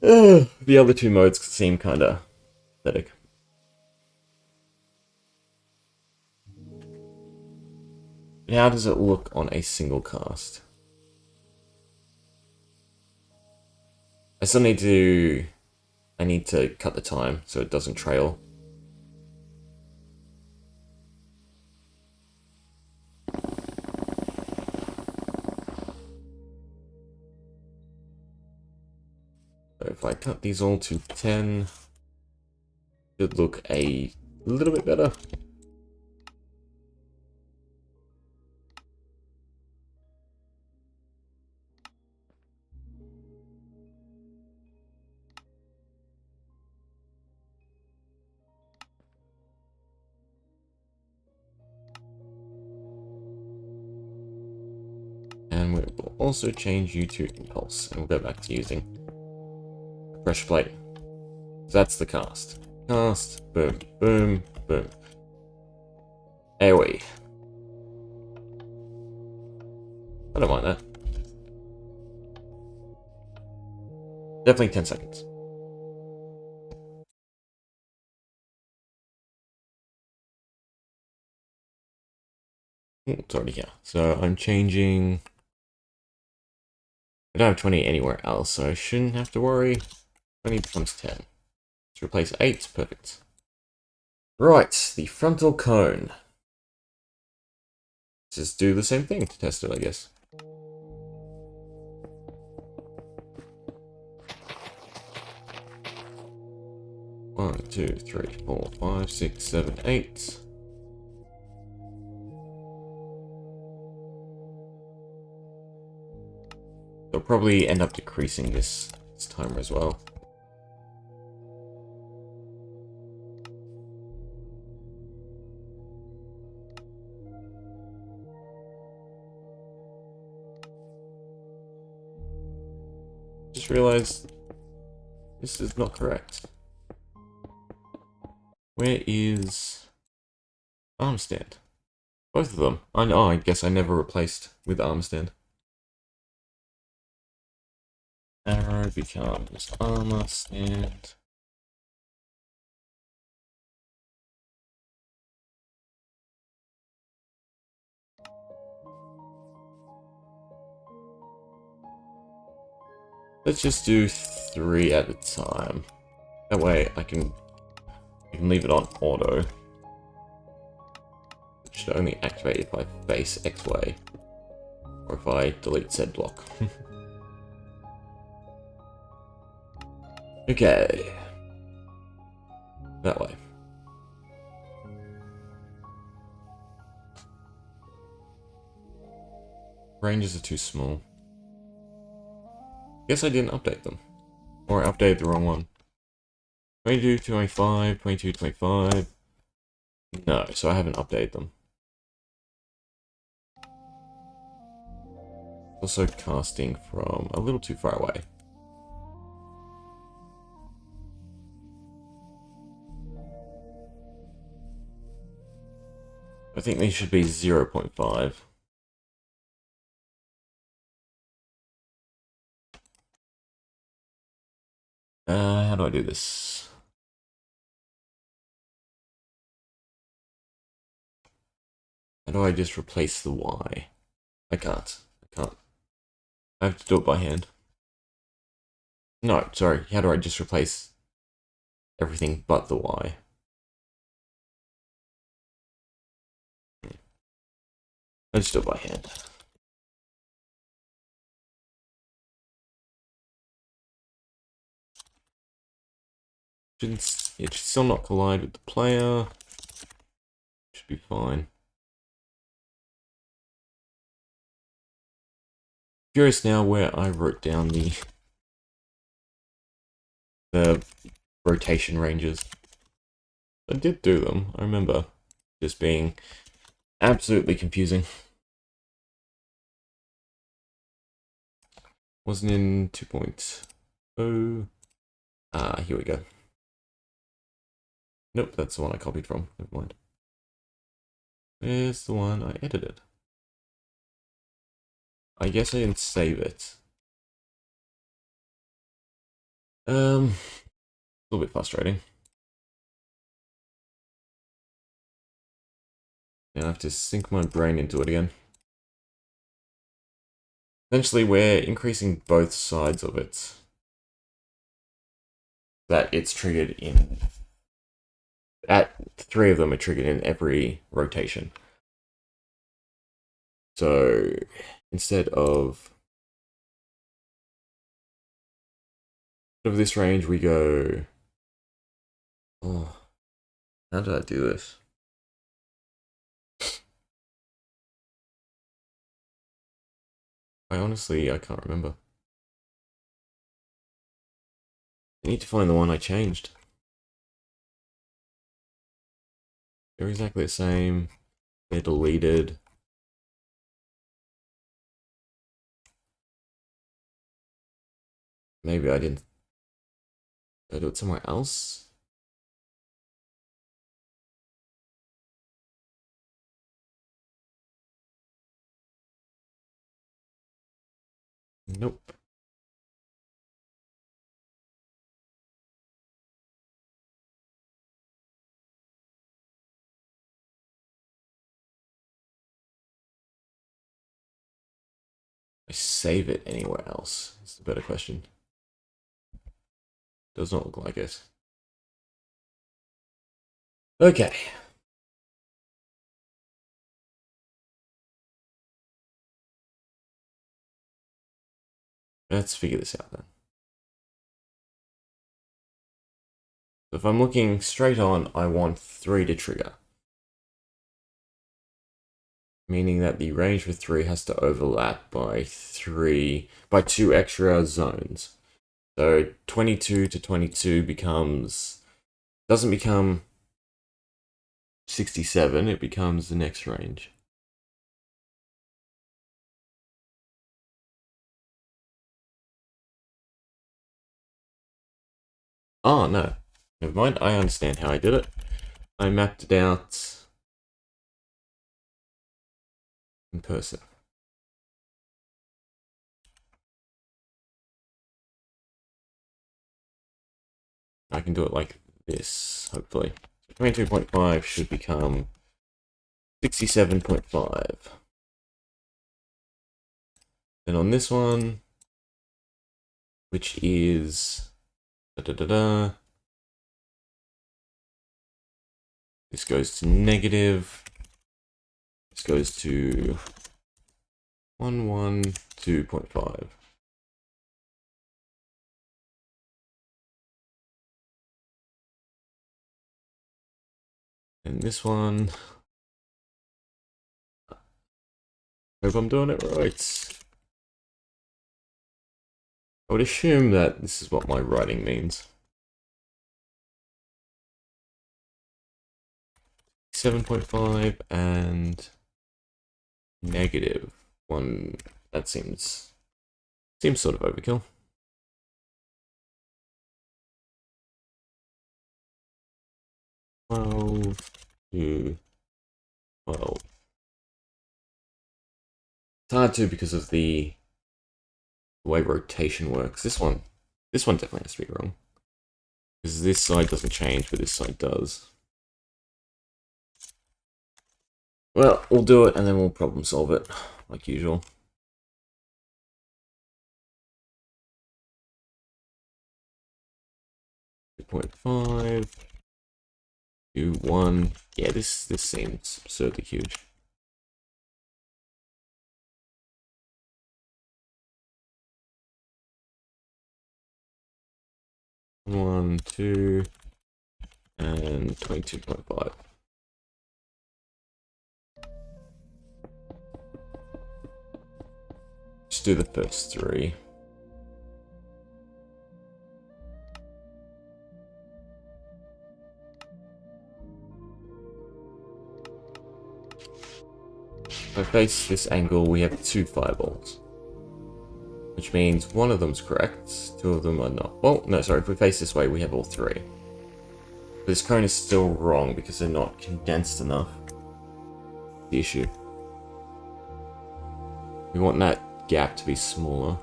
the other two modes seem kinda pathetic. How does it look on a single cast? I need to cut the time so it doesn't trail. So if I cut these all to 10, it should look a little bit better. And we will also change you to Impulse, and we'll go back to using pressure plate. So that's the cast. Cast, boom, boom, boom. AoE. I don't mind that. Definitely 10 seconds. It's already here. So I'm changing. I don't have 20 anywhere else, so I shouldn't have to worry. 20 becomes 10. Let's replace 8. Perfect. Right, the frontal cone. Just do the same thing to test it, I guess. One, two, three, 4, 5, 6, 7, 8. They'll probably end up decreasing this timer as well. Just realized this is not correct. Where is arm stand? Both of them. I know. I guess I never replaced with arm stand. Arrow becomes armor stand. Let's just do 3 at a time. That way I can leave it on auto. It should only activate if I face X way, or if I delete said block. Okay. That way. Ranges are too small. Guess I didn't update them. Or I updated the wrong one. 22, 25, 22, 25. No, so I haven't updated them. Also casting from a little too far away. I think these should be 0.5. how do I do this? How do I just replace the Y? I can't. I have to do it by hand. No, sorry. How do I just replace everything but the Y? I just do it by hand. It should still not collide with the player. Should be fine. Curious now where I wrote down the rotation ranges. I did do them. I remember just being absolutely confusing. Wasn't in 2.0. Here we go. Nope, that's the one I copied from. Never mind. Where's the one I edited? I guess I didn't save it. A little bit frustrating. Now I have to sink my brain into it again. Essentially, we're increasing both sides of it. That it's triggered in... three of them are triggered in every rotation. So, instead of this range, we go... Oh, how did I do this? I can't remember. I need to find the one I changed. They're exactly the same. They're deleted. Maybe I didn't. Did I do it somewhere else? Nope. I save it anywhere else? That's the better question. Does not look like it. Okay. Let's figure this out then. So if I'm looking straight on, I want 3 to trigger. Meaning that the range for 3 has to overlap by 2 extra zones. So 22 to 22 doesn't become 67, it becomes the next range. Oh, no. Never mind, I understand how I did it. I mapped it out in person. I can do it like this, hopefully. 22.5 should become 67.5. Then on this one, which is this goes to negative. This goes to 112.5. And this one, hope I'm doing it right. I would assume that this is what my writing means. 7.5 and negative 1. That seems sort of overkill. To 12. It's hard to because of the way rotation works. This one definitely has to be wrong. Because this side doesn't change, but this side does. Well, we'll do it and then we'll problem solve it, like usual. .5, 2, 1. Yeah, this seems absurdly huge. One, 2, and 22.5. Just do the first 3. If I face this angle, we have 2 fireballs. Which means one of them's correct, 2 of them are not. Well, no, sorry, if we face this way, we have all 3. But this cone is still wrong because they're not condensed enough. The issue. We want that gap to be smaller.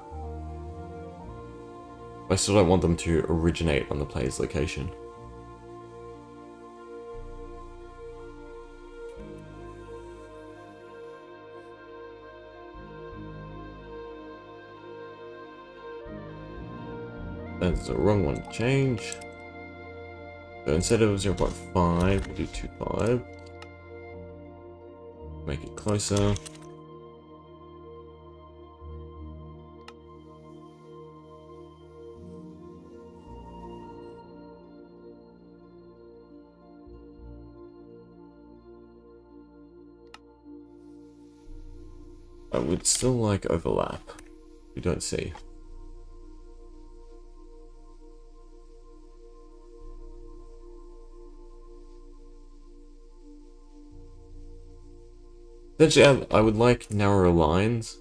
I still don't want them to originate on the player's location. That's the wrong one to change. So instead of 0.5, we'll do 2.5. Make it closer. I would still like overlap. We don't see. Essentially, I would like narrower lines,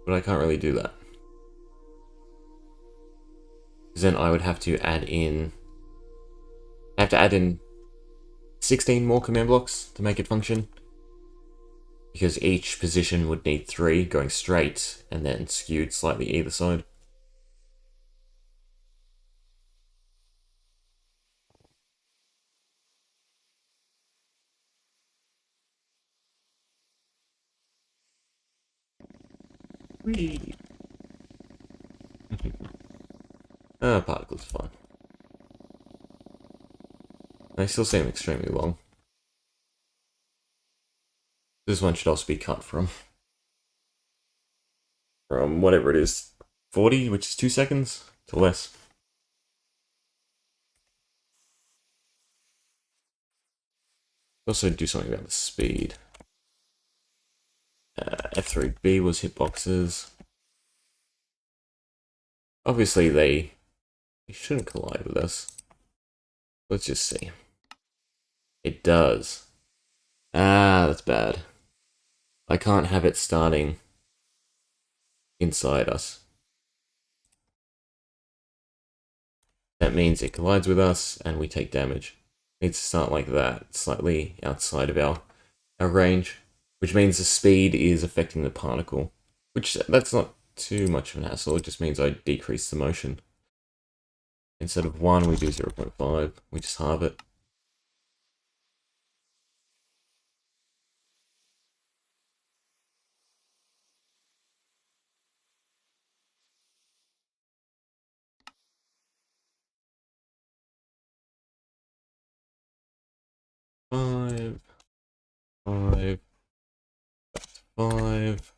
but I can't really do that. Because then I would have to add in... I have to add in 16 more command blocks to make it function. Because each position would need 3 going straight and then skewed slightly either side. Whee! Particles are fine. They still seem extremely long. This one should also be cut from whatever it is, 40, which is 2 seconds, to less. Also do something about the speed. F3B was hitboxes. Obviously they shouldn't collide with us. Let's just see. It does. Ah, that's bad. I can't have it starting inside us. That means it collides with us and we take damage. It needs to start like that, slightly outside of our range, which means the speed is affecting the particle, which that's not too much of an hassle. It just means I decrease the motion. Instead of 1, we do 0.5. We just halve it. Five, 5, 5.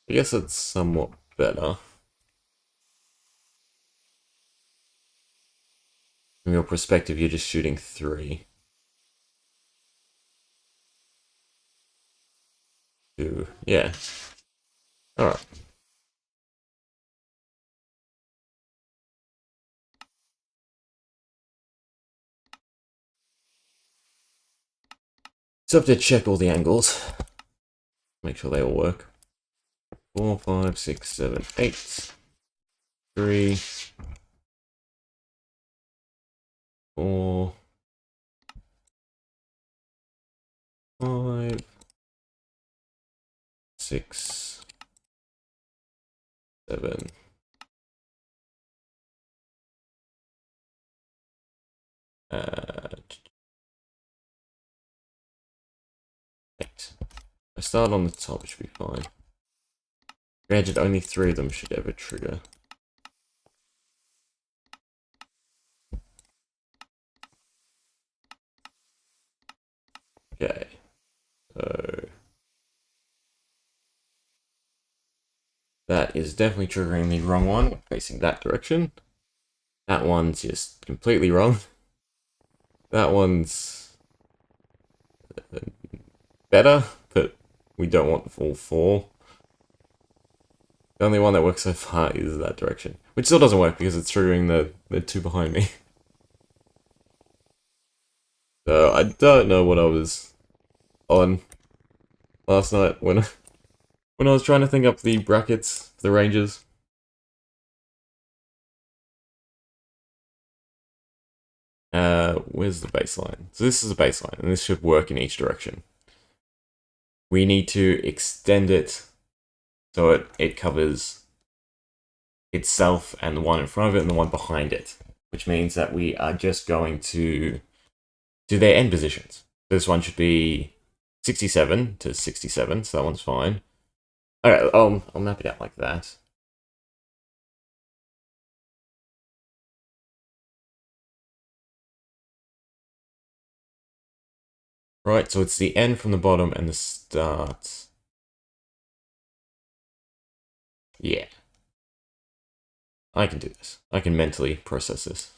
I guess that's somewhat better. From your perspective, you're just shooting 3. 2. Yeah. Alright. So I have to check all the angles. Make sure they all work. 4, 5, 6, 7, 8. 3. 4, 5, 6, 7, 8. I start on the top, it should be fine. Granted, only 3 of them should ever trigger. Okay, so that is definitely triggering the wrong one, facing that direction. That one's just completely wrong. That one's better, but we don't want all 4. The only one that works so far is that direction. Which still doesn't work because it's triggering the 2 behind me. So I don't know what I was on last night when I was trying to think up the brackets for the ranges. Where's the baseline? So this is a baseline, and this should work in each direction. We need to extend it so it covers itself and the one in front of it and the one behind it, which means that we are just going to do their end positions. This one should be 67 to 67, so that one's fine. Alright, I'll map it out like that. Right, so it's the end from the bottom and the start. Yeah. I can do this. I can mentally process this.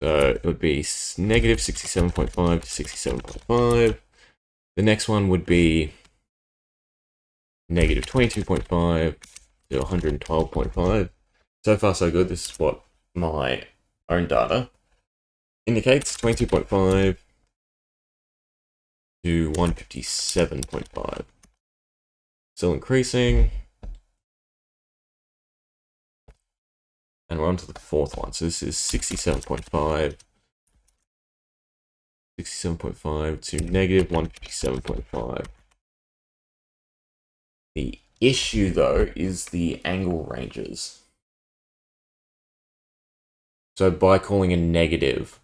So it would be negative 67.5 to 67.5. The next one would be negative 22.5 to 112.5. So far, so good. This is what my own data indicates. 22.5 to 157.5. Still increasing. And we're on to the 4th one. So this is 67.5. 67.5 to negative 157.5. The issue, though, is the angle ranges. So by calling a negative,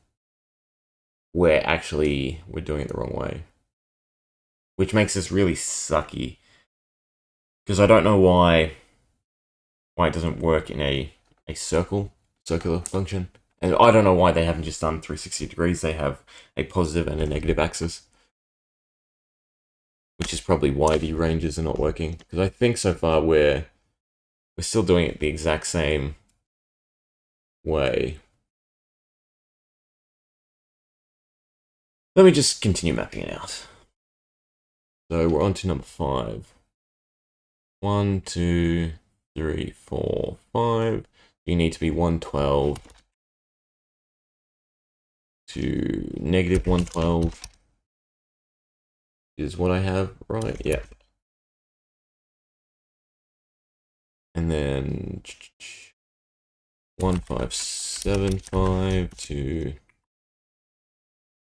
we're doing it the wrong way. Which makes this really sucky. Because I don't know why it doesn't work in a circular function. And I don't know why they haven't just done 360 degrees. They have a positive and a negative axis. Which is probably why the ranges are not working. Because I think so far we're still doing it the exact same way. Let me just continue mapping it out. So we're on to number 5. 1, 2, 3, 4, 5. You need to be 112 to negative 112 is what I have, right? Yeah. And then 1575 to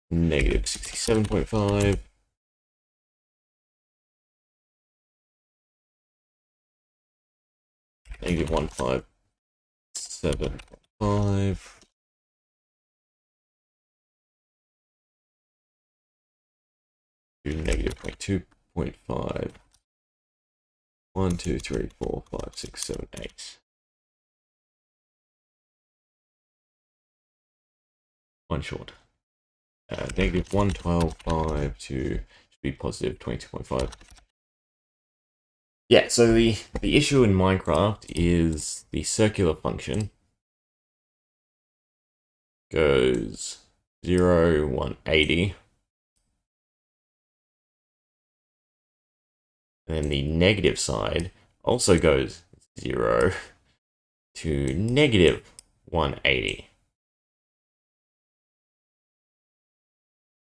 negative 67.5. Negative 157.5. To negative 2.5. 1, 2, 3, 4, 5, 6, 7, 8. One short. Negative 112.5 to be positive 22.5. Yeah, so the issue in Minecraft is the circular function goes 0, 180. And then the negative side also goes 0 to negative 180.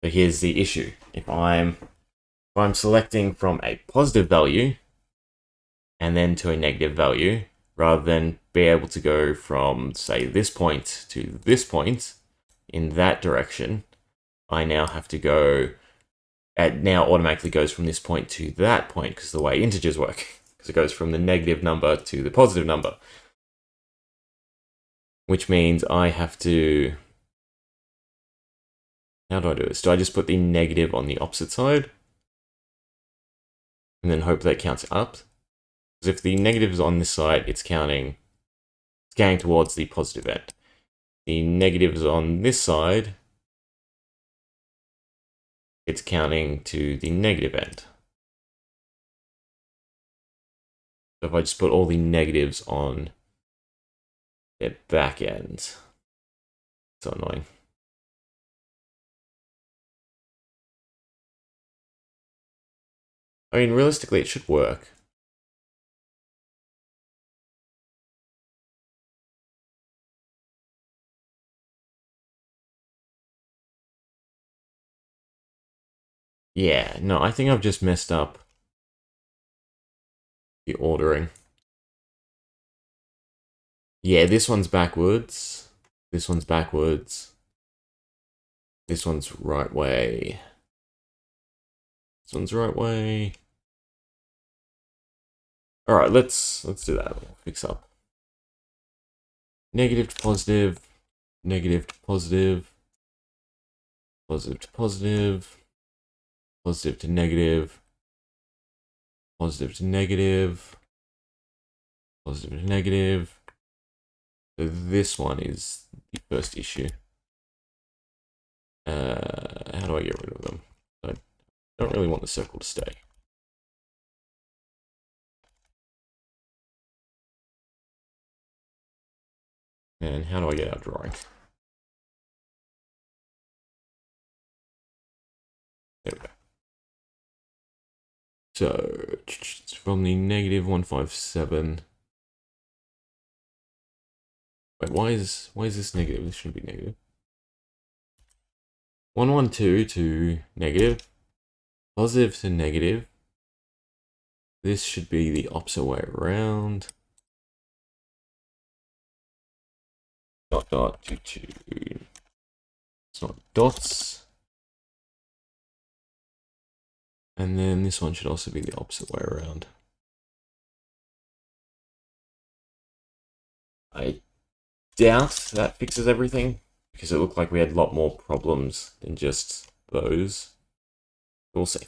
But here's the issue. If I'm selecting from a positive value and then to a negative value, rather than be able to go from, say, this point to this point in that direction, I now have to go, it now automatically goes from this point to that point, because the way integers work, because it goes from the negative number to the positive number. Which means I have to, how do I do this? Do I just put the negative on the opposite side? And then hope that counts up? Because if the negative is on this side, it's counting towards the positive end. The negative is on this side, it's counting to the negative end. So if I just put all the negatives on their back ends, so annoying. I mean, realistically, it should work. Yeah, no, I think I've just messed up the ordering. Yeah, this one's backwards. This one's backwards. This one's right way. This one's right way. Alright, let's do that. We'll fix up. Negative to positive. Negative to positive. Positive to positive. Positive to negative. Positive to negative. Positive to negative. So this one is the first issue. How do I get rid of them? I don't really want the circle to stay. And how do I get out drawing? There we go. So it's from the negative 157. Wait, why is this negative? This shouldn't be negative. 112 to negative. Positive to negative. This should be the opposite way around. Dot dot 2 2. It's not dots. And then this one should also be the opposite way around. I doubt that fixes everything, because it looked like we had a lot more problems than just those. We'll see.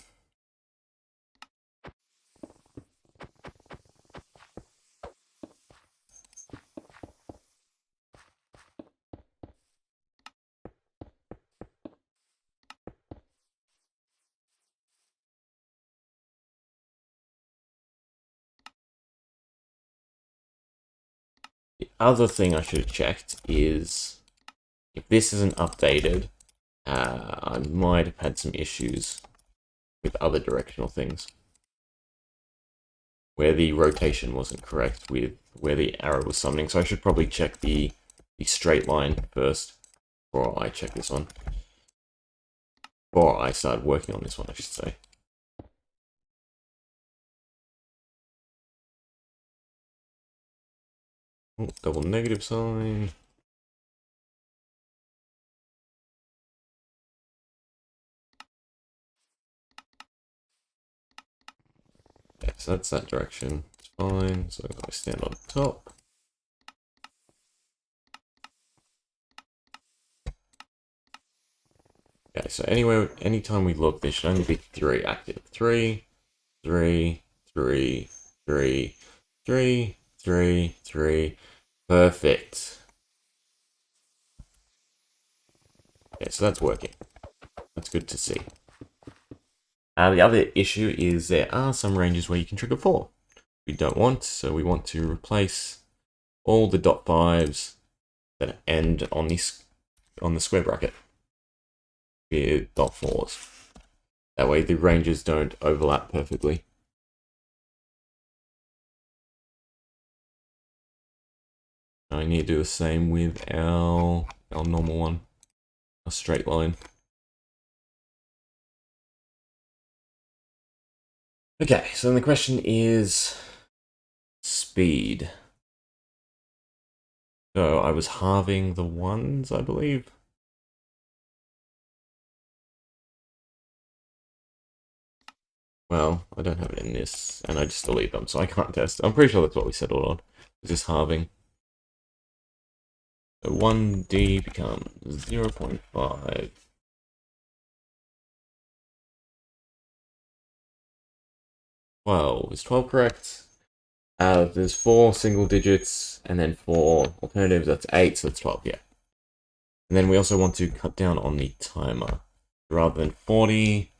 The other thing I should have checked is if this isn't updated, I might have had some issues with other directional things where the rotation wasn't correct with where the arrow was summoning. So I should probably check the straight line first before I check this one. Before I started working on this one, I should say. Oh, double negative sign. Okay, so that's that direction. It's fine. So I stand on top. Okay, so anyway, anytime we look, there should only be 3 active. 3, 3, 3, 3, 3, 3, 3. Perfect. Okay, so that's working. That's good to see. The other issue is there are some ranges where you can trigger 4. We don't want, so we want to replace all the dot 5s that end on the square bracket with dot 4s. That way the ranges don't overlap perfectly. I need to do the same with our normal one, a straight line. Okay, so then the question is speed. So I was halving the ones, I believe. Well, I don't have it in this, and I just delete them, so I can't test. I'm pretty sure that's what we settled on. It's just halving. So 1D becomes 0.5. Well, is 12 correct? There's 4 single digits, and then 4 alternatives, that's 8, so that's 12, yeah. And then we also want to cut down on the timer. Rather than 40,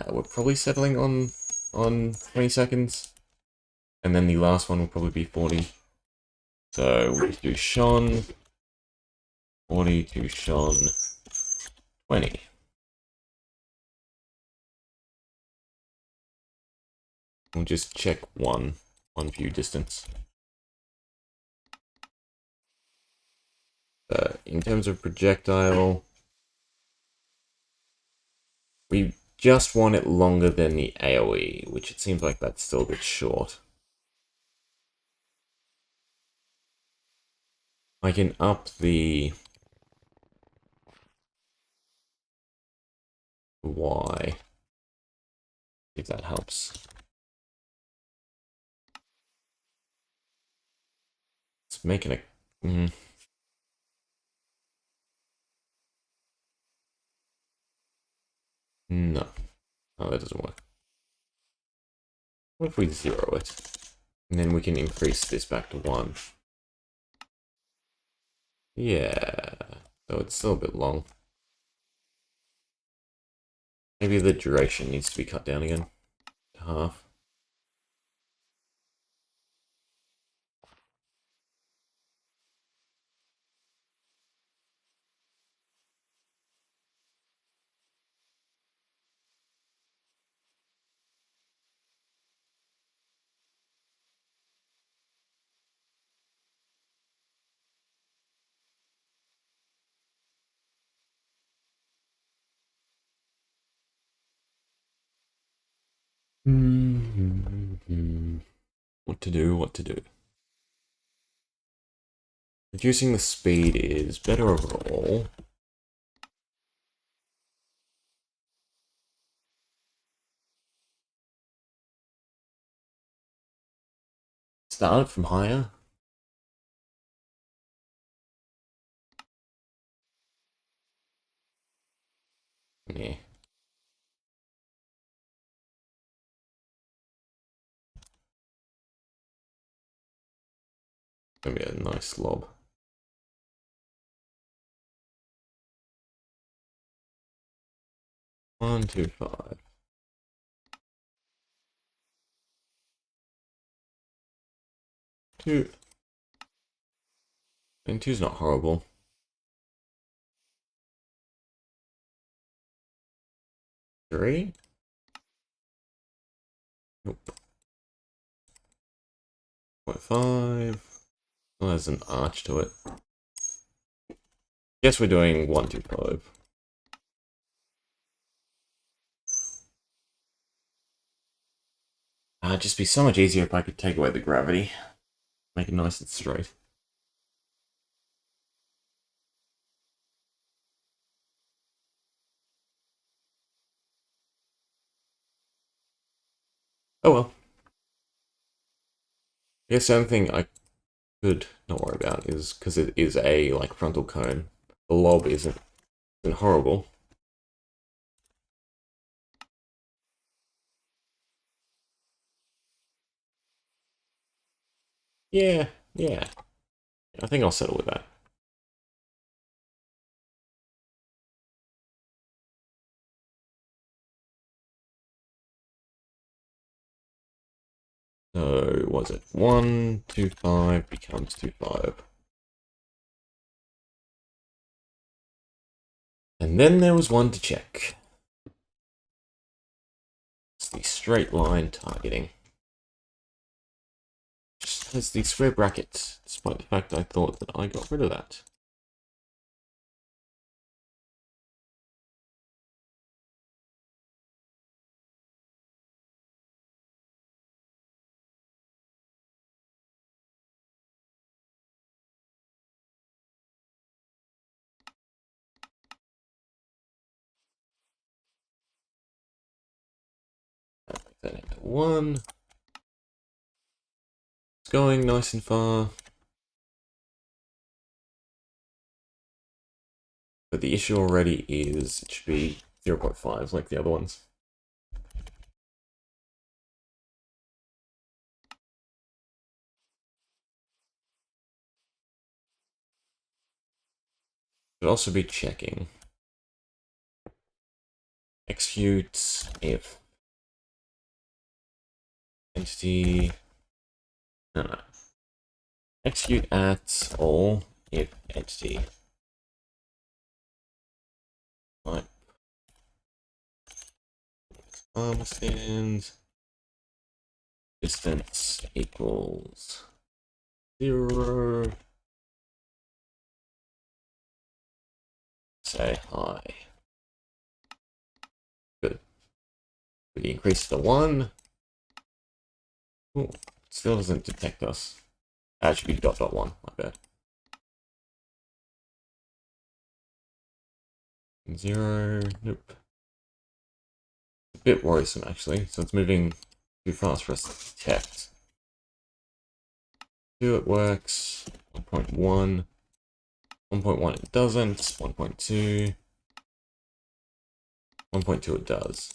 we're probably settling on 20 seconds. And then the last one will probably be 40. So we'll just do Sean 40 to Sean 20. We'll just check one view distance. In terms of projectile, we just want it longer than the AoE, which it seems like that's still a bit short. I can up the Y, if that helps. It's making it... No. Oh, that doesn't work. What if we 0 it? And then we can increase this back to 1. Yeah. So it's still a bit long. Maybe the duration needs to be cut down again to half. What to do, what to do. Reducing the speed is better overall. Start from higher. Yeah. Gonna be a nice lob. 1, 2, 5. 2. And 2's not horrible. 3? Nope. 0.5. Oh, there's an arch to it. Guess we're doing 1, 2, 5. It'd just be so much easier if I could take away the gravity. Make it nice and straight. Oh well. I guess the only thing I could not worry about is because it is a like frontal cone. The lob isn't horrible. Yeah, yeah. I think I'll settle with that. So, was it 1, 2, 5 becomes 2, 5. And then there was one to check. It's the straight line targeting. Just has the square bracket, despite the fact I thought that I got rid of that. 1. It's going nice and far. But the issue already is it should be 0.5 like the other ones. Should also be checking. Execute if entity. No. Execute at all if entity. Right. Stand distance equals 0. Say hi. Good. We increase to 1. Ooh, still doesn't detect us. That should be .1, my bad. 0, nope. A bit worrisome actually, so it's moving too fast for us to detect. 2 it works, 1.1, 1.1 it doesn't, 1.2, 1.2 it does.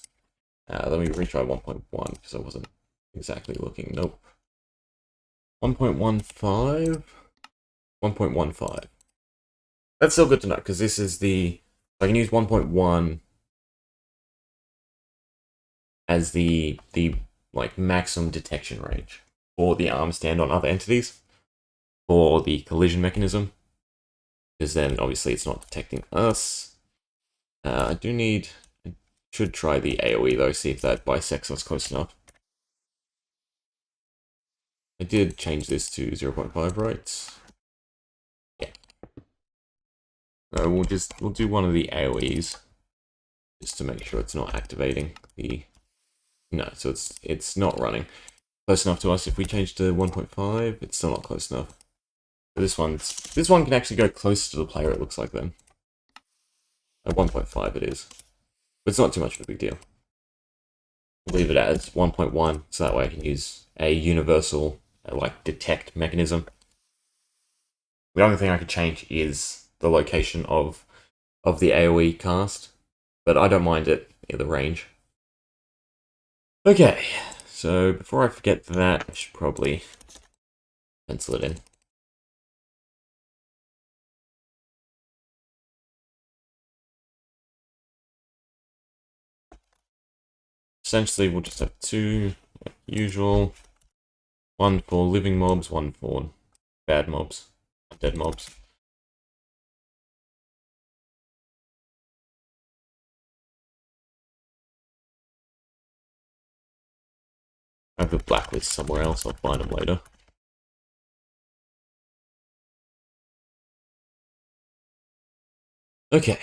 Let me retry 1.1 because I wasn't exactly looking. Nope. 1.15, 1.15. That's still good to know because this is the. I can use 1.1 as the like maximum detection range for the arm stand on other entities for the collision mechanism, because then obviously it's not detecting us. I should try the AoE though, see if that bisects us close enough. I did change this to 0.5, right? Yeah. We'll do one of the AoEs just to make sure it's not activating the. No, so it's not running close enough to us. If we change to 1.5, it's still not close enough. But this one can actually go closer to the player. It looks like then. At 1.5 it is, but it's not too much of a big deal. We'll leave it as 1.1, so that way I can use a universal like detect mechanism. The only thing I could change is the location of the AoE cast, but I don't mind it in the range. Okay, so before I forget that, I should probably pencil it in. Essentially, we'll just have 2, like usual. 1 for living mobs, 1 for bad mobs, dead mobs. I have the blacklist somewhere else, I'll find them later. Okay.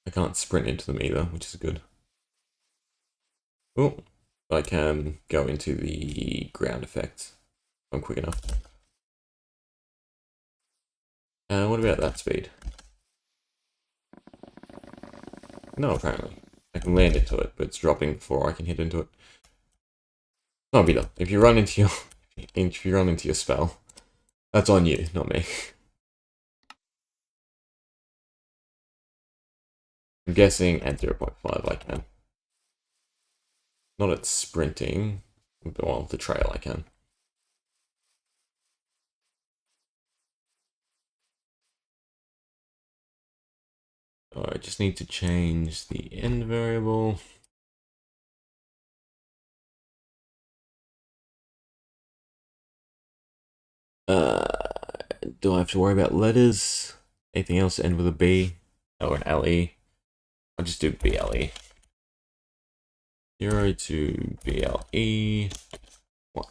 I can't sprint into them either, which is good. Oh, I can go into the ground effect. I'm quick enough. What about that speed? No, apparently. I can land into it, but it's dropping before I can hit into it. No big deal. If you run into your spell, that's on you, not me. I'm guessing at 0.5 I can. Not at sprinting. Well, the trail I can. I just need to change the end variable. Do I have to worry about letters? Anything else end with a B or an LE? I'll just do BLE. 0 to BLE 1.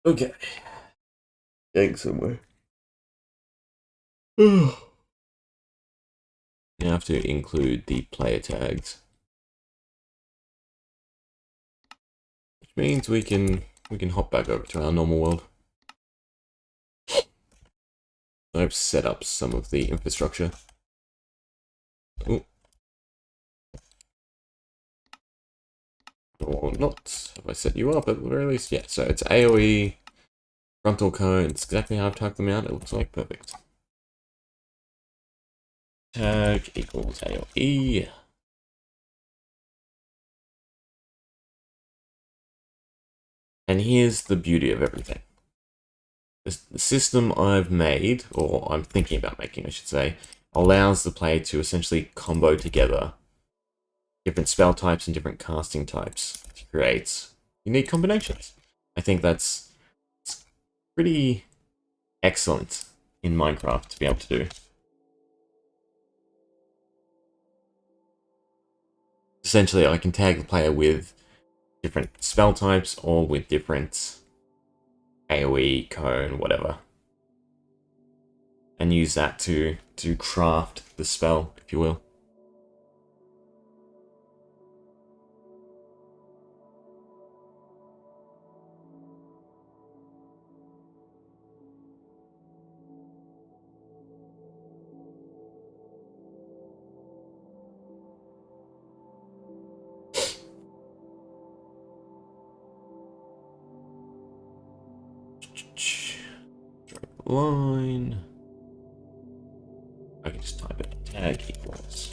Okay. egg somewhere. You have to include the player tags, which means we can hop back over to our normal world. I've set up some of the infrastructure. Ooh. Or not. Have I set you up at the very least? Yeah, so it's AoE, frontal cone. It's exactly how I've typed them out. It looks like perfect. Tag equals AoE. And here's the beauty of everything. The system I've made, or I'm thinking about making, I should say, allows the player to essentially combo together different spell types and different casting types to create unique combinations. I think that's pretty excellent in Minecraft to be able to do. Essentially, I can tag the player with different spell types or with different AoE, cone, whatever. And use that to craft the spell, if you will. Line. I can just type it. Tag equals.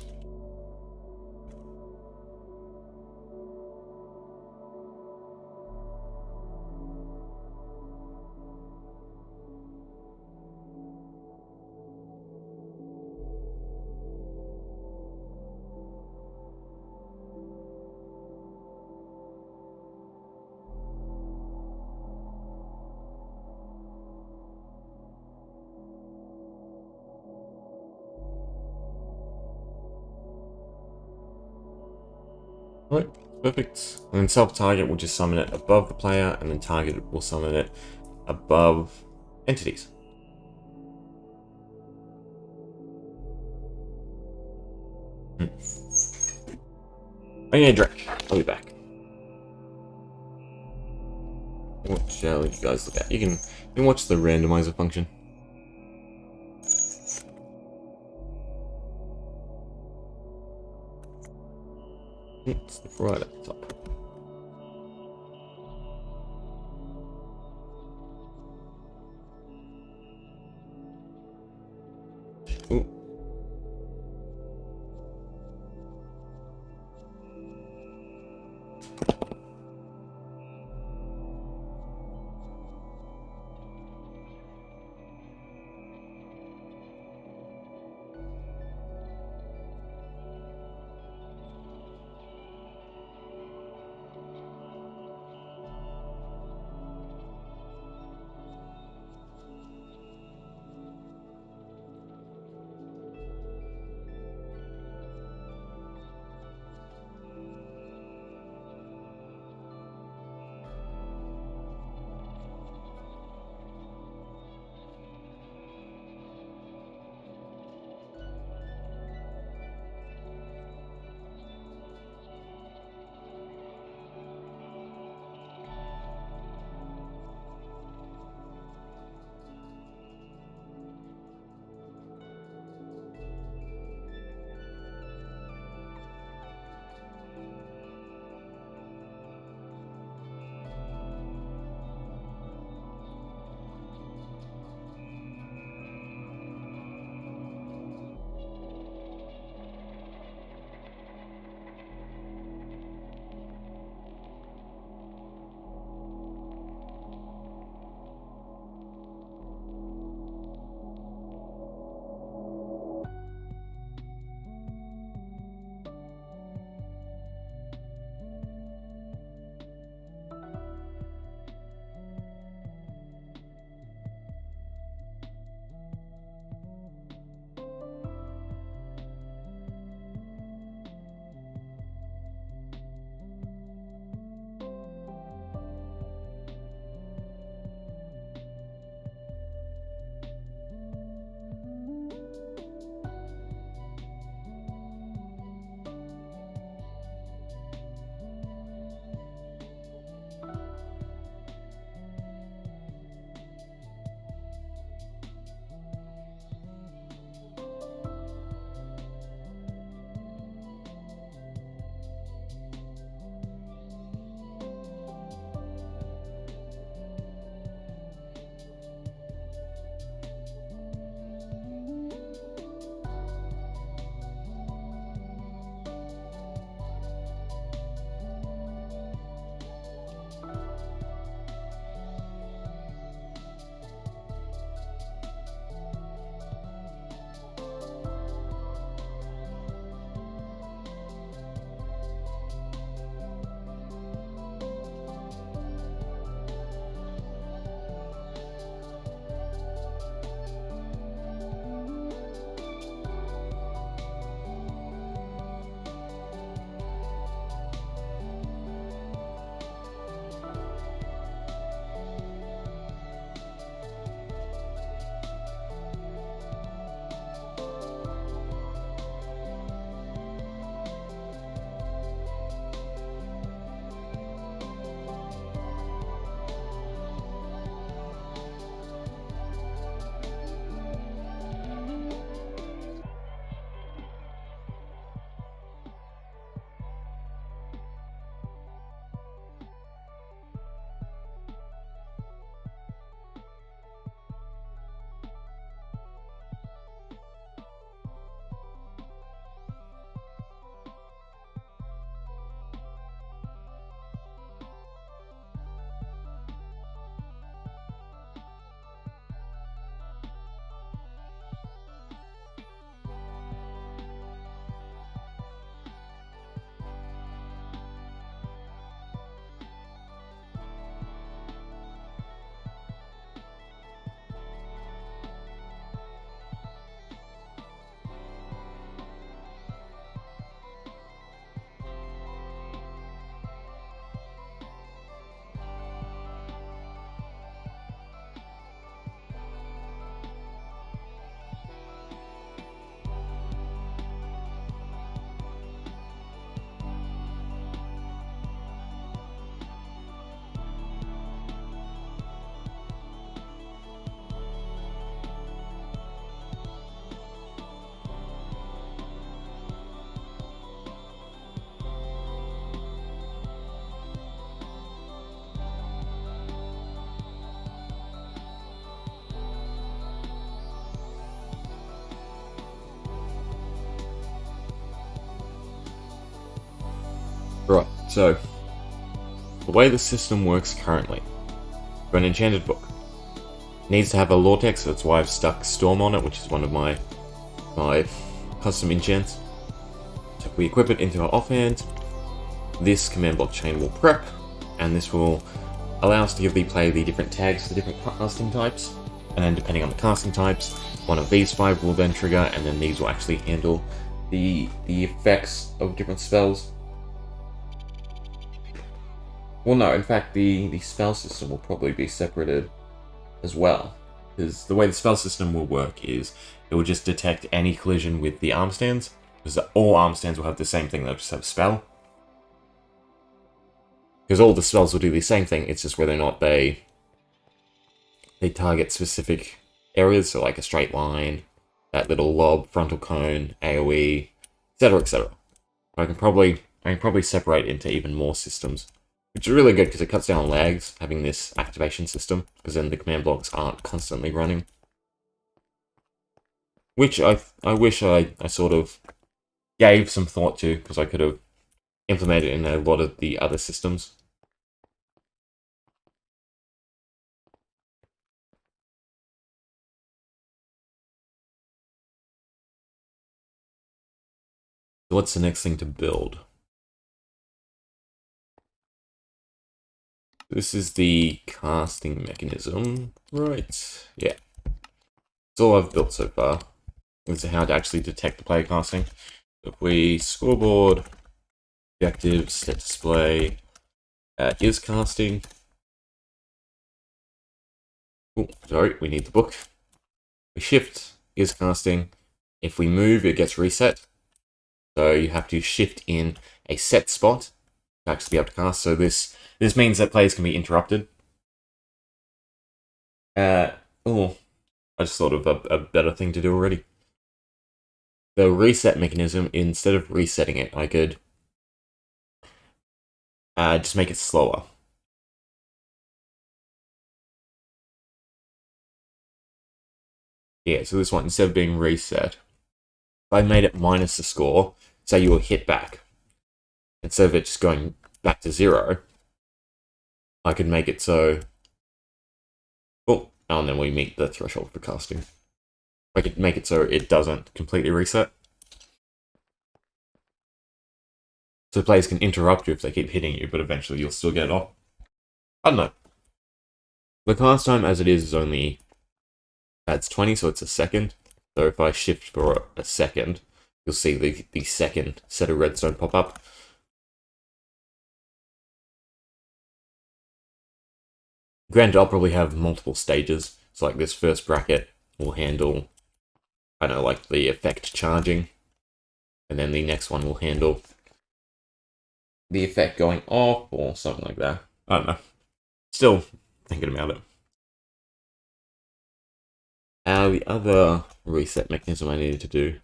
Right, perfect. And then self-target will just summon it above the player, and then target will summon it above entities. Okay, Drake, I'll be back. What shall you guys look at? You can watch the randomizer function. It's right at the top. Ooh. Right, so the way the system works currently, for an enchanted book, it needs to have a lore text, so that's why I've stuck Storm on it, which is one of my custom enchants. So if we equip it into our offhand, this command block chain will prep, and this will allow us to give the player the different tags for different casting types, and then depending on the casting types, one of these 5 will then trigger, and then these will actually handle the effects of different spells. Well, no, in fact, the spell system will probably be separated as well, because the way the spell system will work is it will just detect any collision with the arm stands, because all arm stands will have the same thing, they'll just have a spell. Because all the spells will do the same thing, it's just whether or not they target specific areas, so like a straight line, that little lob, frontal cone, AoE, etc, etc. I can probably separate into even more systems, which is really good because it cuts down on lags, having this activation system, because then the command blocks aren't constantly running. Which I wish I sort of gave some thought to, because I could have implemented it in a lot of the other systems. So what's the next thing to build? This is the casting mechanism, right? Yeah. That's all I've built so far. Is how to actually detect the player casting. If we scoreboard, objectives, set display, is casting. Oh, sorry, we need the book. We shift, is casting. If we move, it gets reset. So you have to shift in a set spot to actually be able to cast. So this means that players can be interrupted. Oh, I just thought of a better thing to do already. The reset mechanism, instead of resetting it, I could just make it slower. Yeah, so this one, instead of being reset, if I made it minus the score, say you were hit back, instead of it just going back to 0, I could make it so... Oh, and then we meet the threshold for casting. I could make it so it doesn't completely reset. So players can interrupt you if they keep hitting you, but eventually you'll still get it off. I don't know. The cast time as it is only adds 20, so it's a second. So if I shift for a second, you'll see the second set of redstone pop up. Granted, I'll probably have multiple stages. So like this first bracket will handle, I don't know, like the effect charging. And then the next one will handle the effect going off or something like that. I don't know. Still thinking about it. The other reset mechanism I needed to do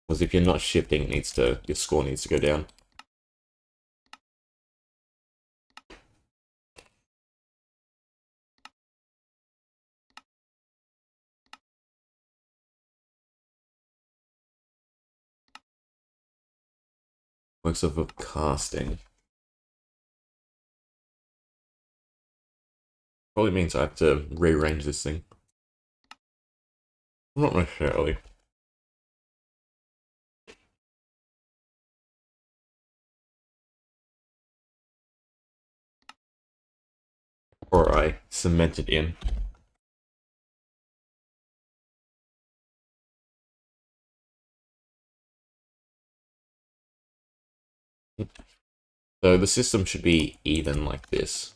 was if you're not shifting, your score needs to go down. Works off of casting. Probably means I have to rearrange this thing. Not necessarily. Or I cement it in. So the system should be even like this.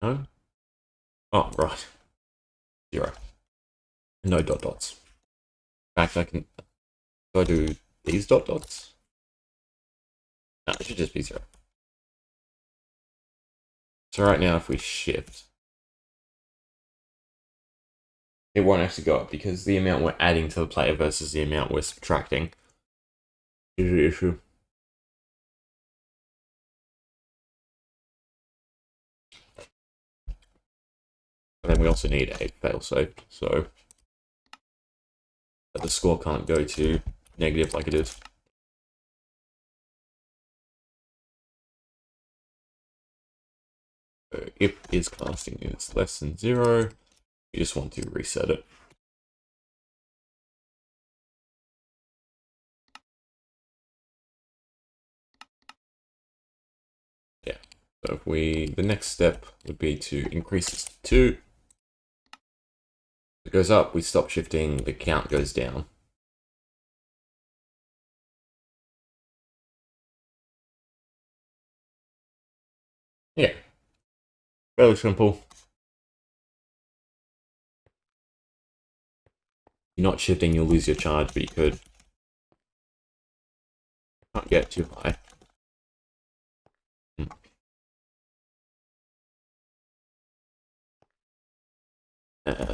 No? Oh, right. 0. No dot dots. In fact, do I do these dot dots? No, it should just be 0. So right now, if we shift, it won't actually go up because the amount we're adding to the player versus the amount we're subtracting is the issue. And then we also need a failsafe, so But the score can't go to negative like it is. So if is casting is less than 0, you just want to reset it. Yeah. So if the next step would be to increase this to 2. If it goes up, we stop shifting, the count goes down. Yeah. Fairly simple. You're not shifting, you'll lose your charge, but you could. Can't get too high.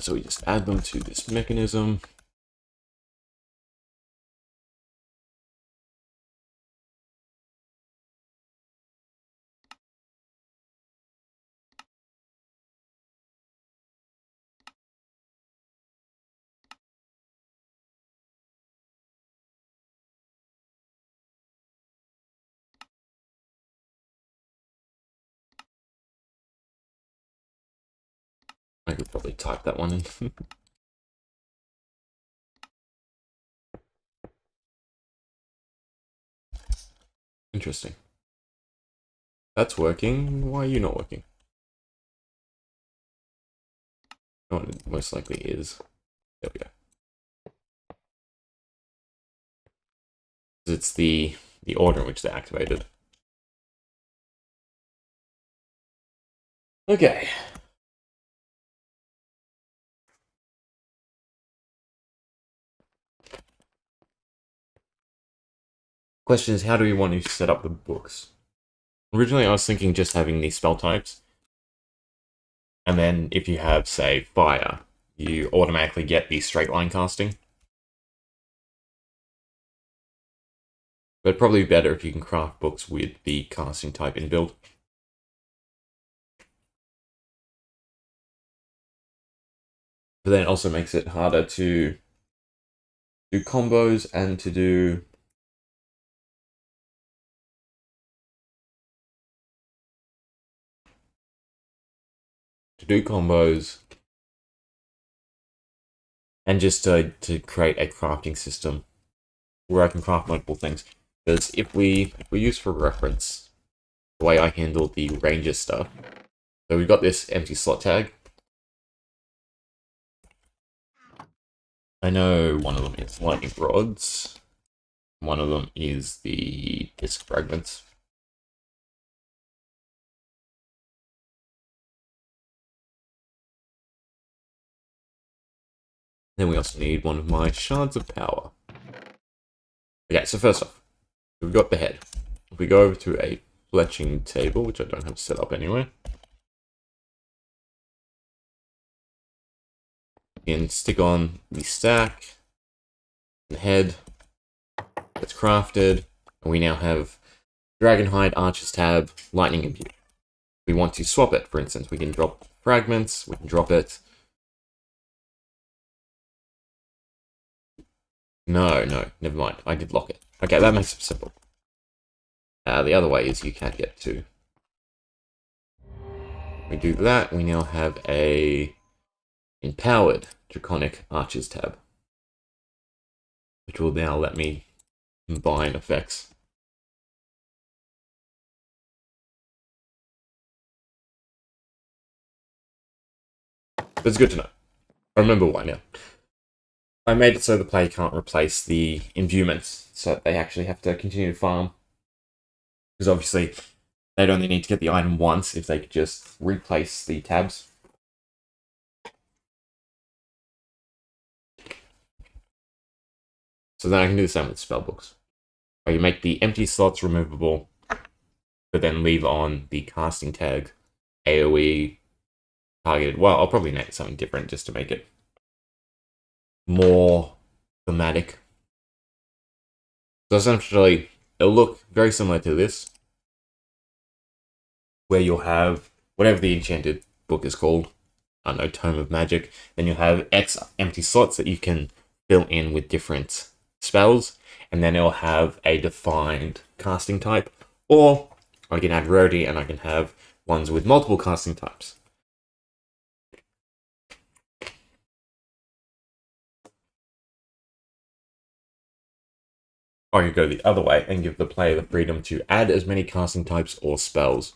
So we just add them to this mechanism. I could probably type that one in. Interesting. That's working. Why are you not working? Oh, it most likely is. There we go. It's the order in which they're activated. Okay. Question is, how do we want to set up the books? Originally, I was thinking just having these spell types. And then if you have, say, fire, you automatically get the straight line casting. But probably better if you can craft books with the casting type inbuilt. But then it also makes it harder to do combos and to do combos and just to create a crafting system where I can craft multiple things. Because if we use for reference the way I handle the ranger stuff, so we've got this empty slot tag. I know one of them is lightning rods. One of them is the disc fragments. Then we also need one of my shards of power. Okay, so first off, we've got the head. If we go over to a fletching table, which I don't have set up anyway, you can stick on the stack, the head, it's crafted, and we now have Dragonhide, Archer's Tab, Lightning Imbue. We want to swap it, for instance, we can drop fragments, we can drop it. No, never mind, I did lock it. Okay, that makes it simple. The other way is you can't get to. We do that, we now have a empowered Draconic Archer's Tab, which will now let me combine effects. But it's good to know. I remember why now. I made it so the player can't replace the imbuements, so they actually have to continue to farm. Because obviously, they'd only need to get the item once if they could just replace the tabs. So then I can do the same with spellbooks. Where you make the empty slots removable, but then leave on the casting tag, AoE, targeted. Well, I'll probably make something different just to make it more thematic. So essentially, it'll look very similar to this, where you'll have whatever the enchanted book is called, I don't know, Tome of Magic. Then you'll have X empty slots that you can built in with different spells, and then it'll have a defined casting type, or I can add rarity and I can have ones with multiple casting types. Or you go the other way and give the player the freedom to add as many casting types or spells,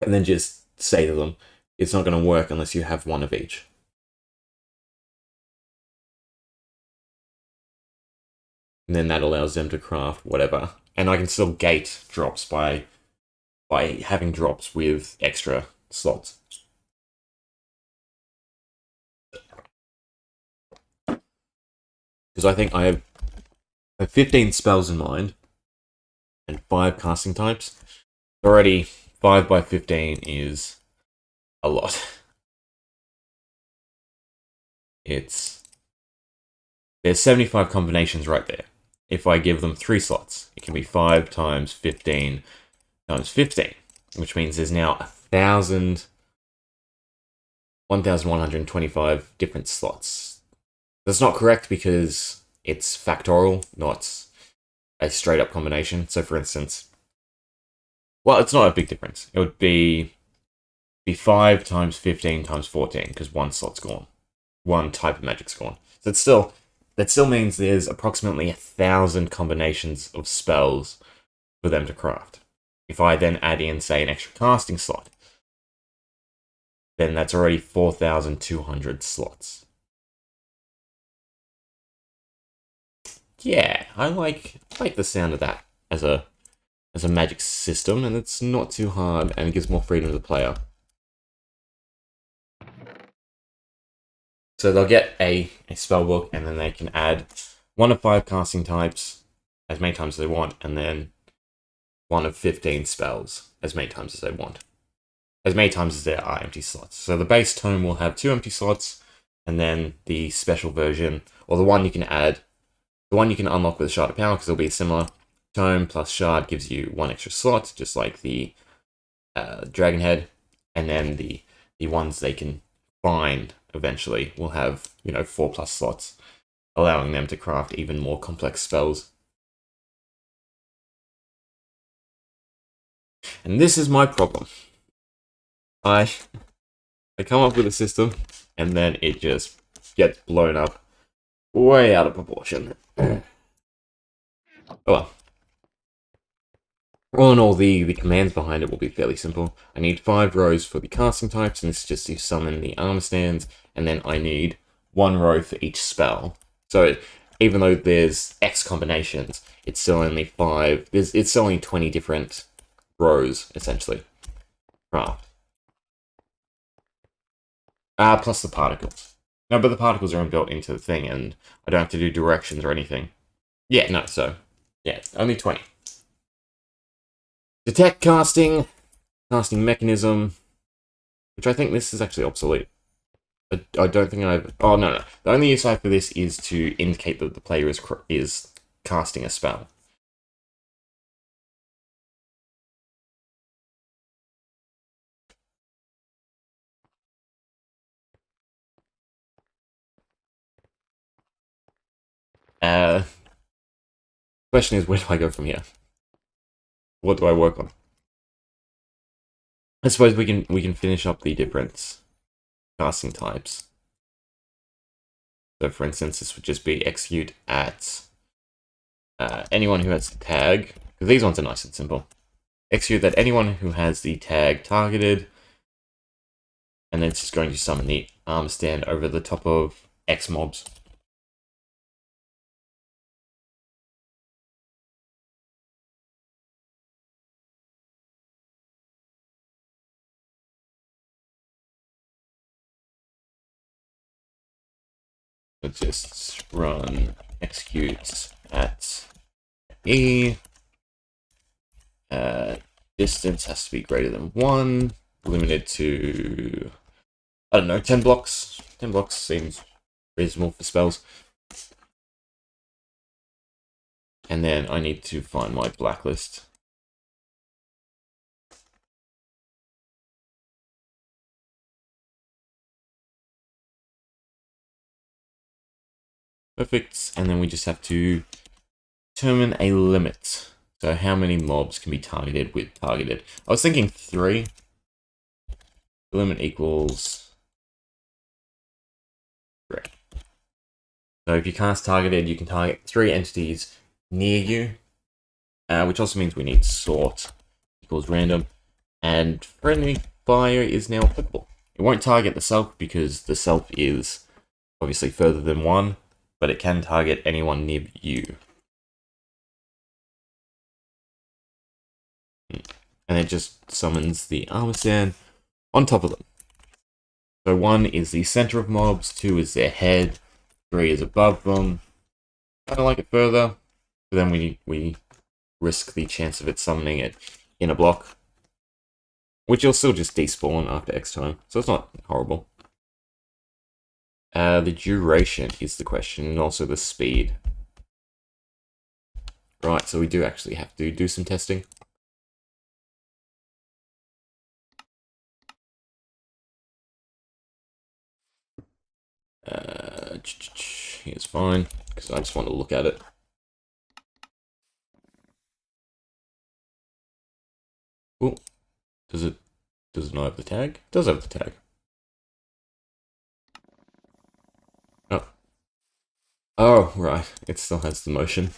and then just say to them, it's not going to work unless you have one of each. And then that allows them to craft whatever. And I can still gate drops by having drops with extra slots. Because I think I have 15 spells in mind and 5 casting types. Already 5 by 15 is a lot. There's 75 combinations right there. If I give them 3 slots, it can be 5 times 15 times 15, which means there's now 1,125 different slots. That's not correct because it's factorial, not a straight up combination. So for instance, well, it's not a big difference. It would be 5 times 15 times 14 because one slot's gone. One type of magic's gone. So that still means there's approximately 1,000 combinations of spells for them to craft. If I then add in, say, an extra casting slot, then that's already 4,200 slots. Yeah, I like the sound of that as a magic system, and it's not too hard, and it gives more freedom to the player. So they'll get a spell book, and then they can add 1 of 5 casting types as many times as they want, and then 1 of 15 spells as many times as they want. As many times as there are empty slots. So the base tome will have 2 empty slots, and then the special version, or the one you can add, the one you can unlock with a Shard of Power, because it'll be similar. Tome plus Shard gives you 1 extra slot, just like the Dragon Head, and then the ones they can find eventually will have 4+ slots, allowing them to craft even more complex spells. And this is my problem. I come up with a system, and then it just gets blown up way out of proportion. Oh well. All in all, the commands behind it will be fairly simple. I need 5 rows for the casting types, and this is just to summon the armor stands, and then I need 1 row for each spell. So even though there's X combinations, it's still only 5. It's still only 20 different rows, essentially. Craft. Plus the particles. No, but the particles are inbuilt into the thing, and I don't have to do directions or anything. Yeah, no, so, yeah, only 20. Detect casting mechanism, which I think this is actually obsolete. I don't think I've... Oh, no. The only use I have for this is to indicate that the player is casting a spell. Question is, where do I go from here? What do I work on? I suppose we can finish up the different casting types. So, for instance, this would just be execute at anyone who has the tag. Because these ones are nice and simple. Execute at anyone who has the tag targeted. And then it's just going to summon the armor stand over the top of X mobs. So just run execute at E. Distance has to be greater than 1. Limited to, I don't know, 10 blocks. 10 blocks seems reasonable for spells. And then I need to find my blacklist. Perfect. And then we just have to determine a limit. So how many mobs can be targeted with targeted? I was thinking 3. The limit equals 3. So if you cast targeted, you can target 3 entities near you, which also means we need sort equals random, and friendly fire is now applicable. It won't target the self because the self is obviously further than 1, but it can target anyone near you. And it just summons the armor stand on top of them. So 1 is the center of mobs, 2 is their head, 3 is above them. I don't like it further, but then we risk the chance of it summoning it in a block, which you'll still just despawn after X time, so it's not horrible. The duration is the question, and also the speed. Right, so we do actually have to do some testing. Here's fine, because I just want to look at it. Oh, does it not have the tag? It does have the tag. Oh. Oh, right. It still has the motion.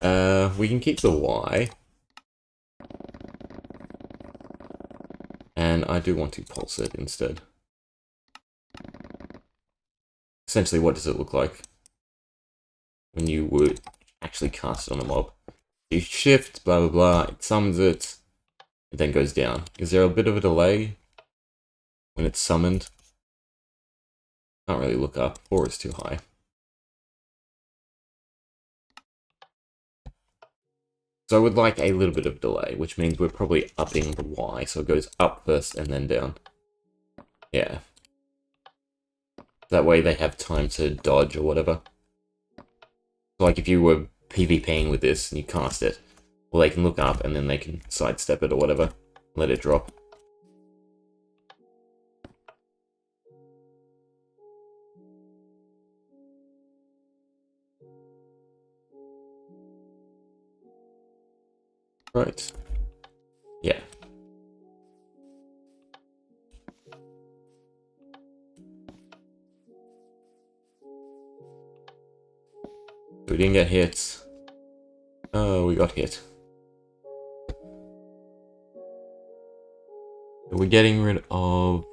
We can keep the Y. And I do want to pulse it instead. Essentially, what does it look like when you would actually cast it on a mob? You shift, blah blah blah, it summons it, it then goes down. Is there a bit of a delay when it's summoned? Can't really look up, 4 is too high. So I would like a little bit of delay, which means we're probably upping the Y, so it goes up first and then down. Yeah. That way they have time to dodge or whatever. So like if you were PvPing with this and you cast it, well they can look up and then they can sidestep it or whatever. Let it drop. Right. Yeah. We didn't get hit. Oh, we got hit. We're getting rid of...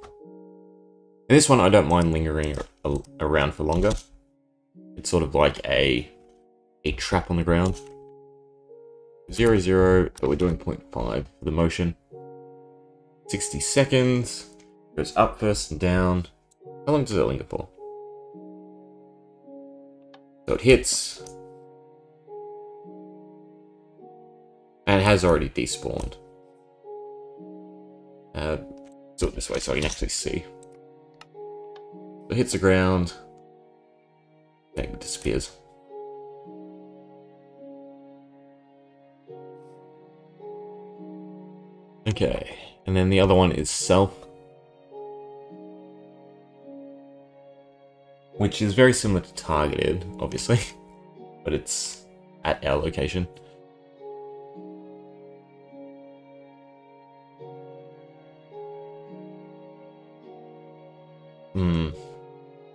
In this one, I don't mind lingering around for longer. It's sort of like a trap on the ground. 0, 0, but we're doing 0.5 for the motion. 60 seconds. Goes up first and down. How long does it linger for? So it hits. And it has already despawned. Do it this way so I can actually see. So it hits the ground. Then it disappears. Okay, and then the other one is Self, which is very similar to Targeted, obviously, but it's at our location.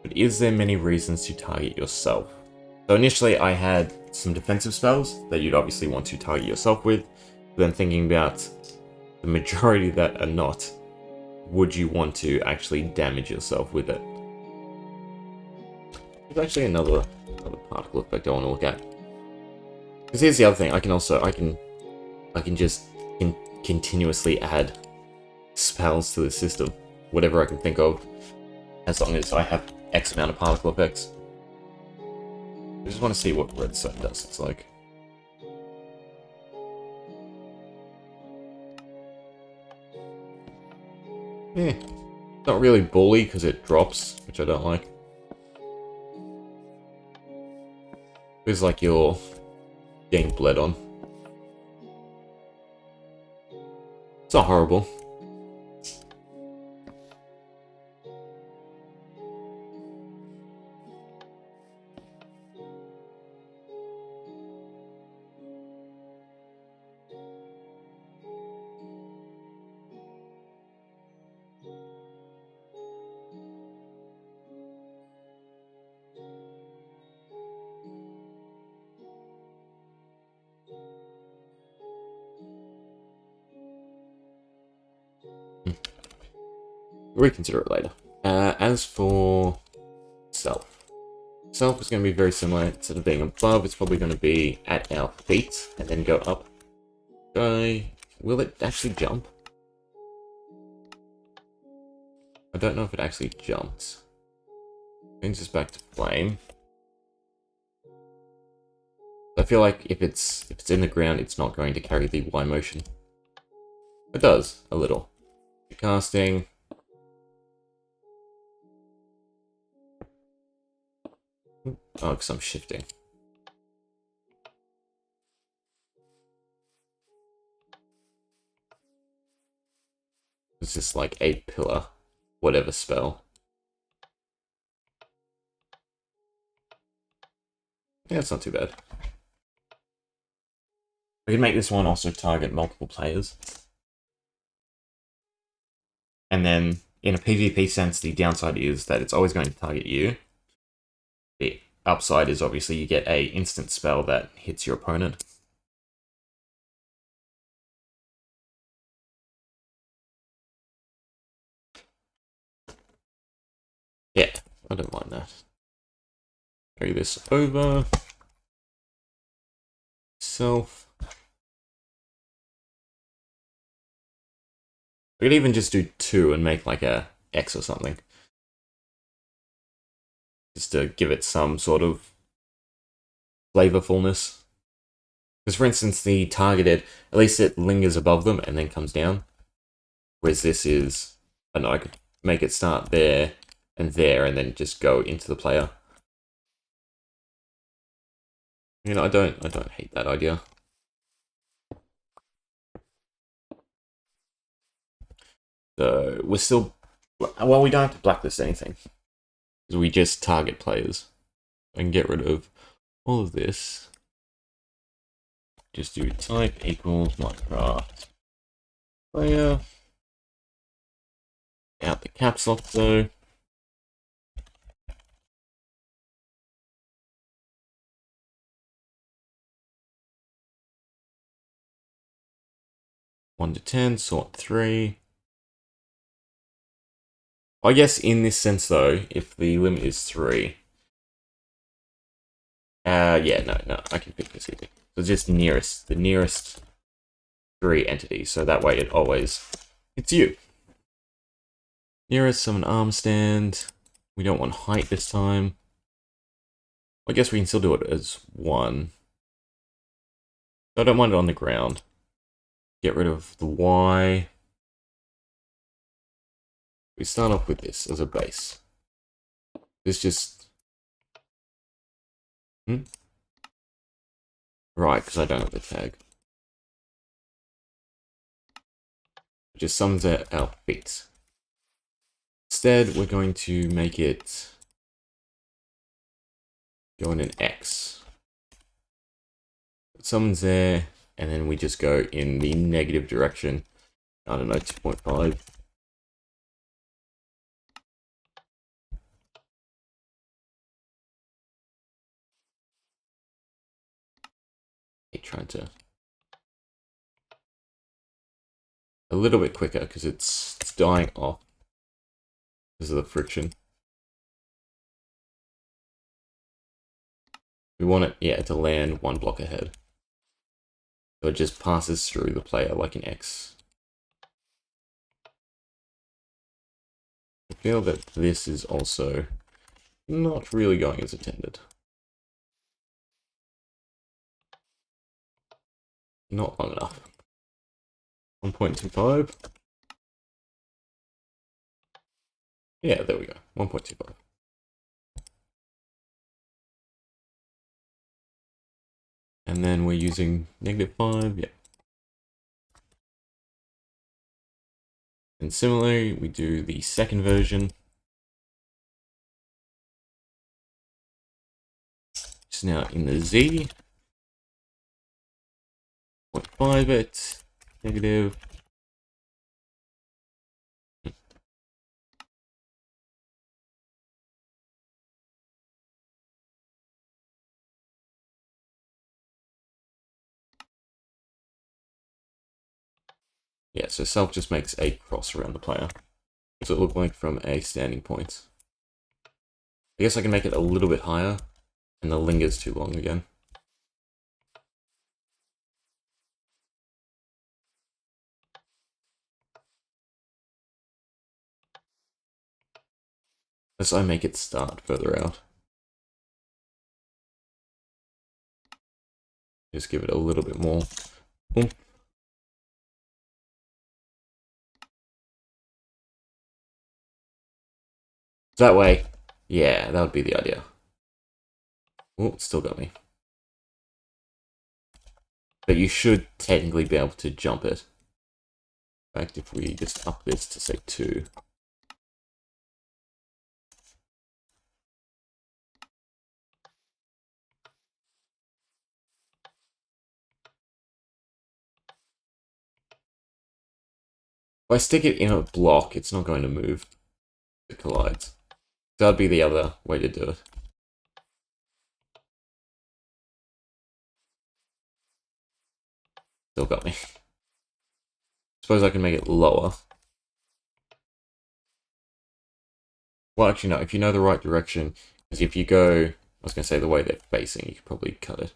But is there many reasons to target yourself? So initially I had some defensive spells that you'd obviously want to target yourself with, but then thinking about the majority that are not, would you want to actually damage yourself with it? There's actually another particle effect I want to look at. Because here's the other thing, I can just continuously add spells to the system, whatever I can think of, as long as I have X amount of particle effects. I just want to see what redstone dust it's like. Yeah, not really bully because it drops, which I don't like. Feels like you're getting bled on. It's not horrible. We'll reconsider it later. As for self. Self is going to be very similar. Instead of being above, it's probably going to be at our feet and then go up. Will it actually jump? I don't know if it actually jumps. Brings us back to flame. I feel like if it's in the ground, it's not going to carry the Y motion. It does a little. Casting. Oh, because I'm shifting. It's just like a pillar, whatever spell. Yeah, it's not too bad. We can make this one also target multiple players. And then, in a PvP sense, the downside is that it's always going to target you. The upside is obviously you get a instant spell that hits your opponent. Yeah, I don't mind that. Carry this over. Self. We could even just do 2 and make like a X or something. Just to give it some sort of flavorfulness. Because for instance, the targeted, at least it lingers above them and then comes down. Whereas this is, I don't know, I could make it start there and then just go into the player. You know, I don't hate that idea. So we're still, well, we don't have to blacklist anything. Because we just target players. I can get rid of all of this. Just do type equals Minecraft player. Out the caps lock though. One to 10, sort 3. I guess in this sense though, if the limit is 3. Yeah, no, I can pick this easy. So just the nearest 3 entities, so that way it always, it's you. Nearest summon arm stand. We don't want height this time. I guess we can still do it as 1. I don't want it on the ground. Get rid of the Y. We start off with this as a base. This just... Right, because I don't have the tag. It just summons our feet. Instead, we're going to make it go in an X. It summons there, and then we just go in the negative direction. I don't know, 2.5. Trying to a little bit quicker because it's dying off because of the friction. We want it, yeah, to land 1 block ahead. So it just passes through the player like an X. I feel that this is also not really going as intended. Not long enough. 1.25. Yeah, there we go. 1.25. And then we're using -5, yeah. And similarly, we do the second version. It's now in the Z. 0.5 it, negative. Yeah, so self just makes a cross around the player. What's it look like from a standing point? I guess I can make it a little bit higher, and the linger's too long again. Unless I make it start further out. Just give it a little bit more oomph. That way, yeah, that would be the idea. Oh, it still got me. But you should technically be able to jump it. In fact, if we just up this to say 2. If I stick it in a block, it's not going to move. It collides. That'd be the other way to do it. Still got me. Suppose I can make it lower. Well, actually, no. If you know the right direction, because if you go, I was going to say the way they're facing, you could probably cut it.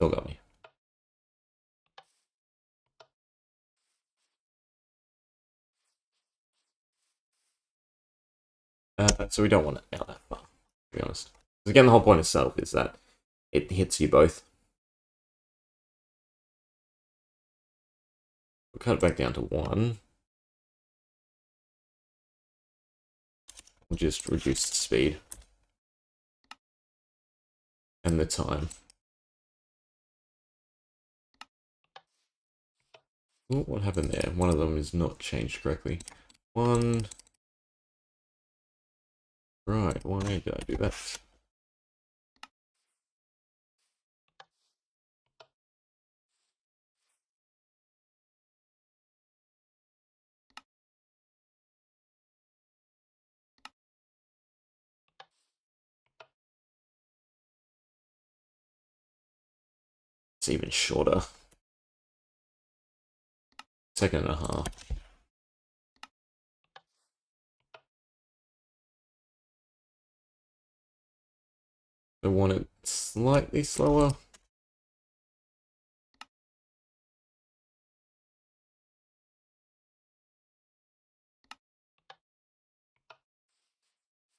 Still got me. So we don't want it out that far, to be honest. Because again, the whole point itself is that it hits you both. We'll cut it back down to 1. We'll just reduce the speed. And the time. Oh, what happened there? One of them is not changed correctly. 1. Right, why did I do that? It's even shorter. 1.5 seconds. I want it slightly slower.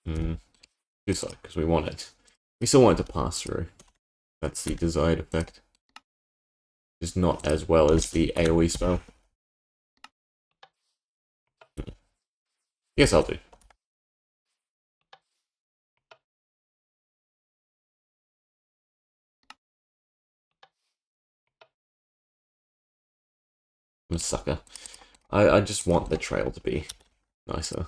Too slow, because we want it. We still want it to pass through. That's the desired effect. Just not as well as the AoE spell. Yes, I'll do. I'm a sucker. I just want the trail to be nicer.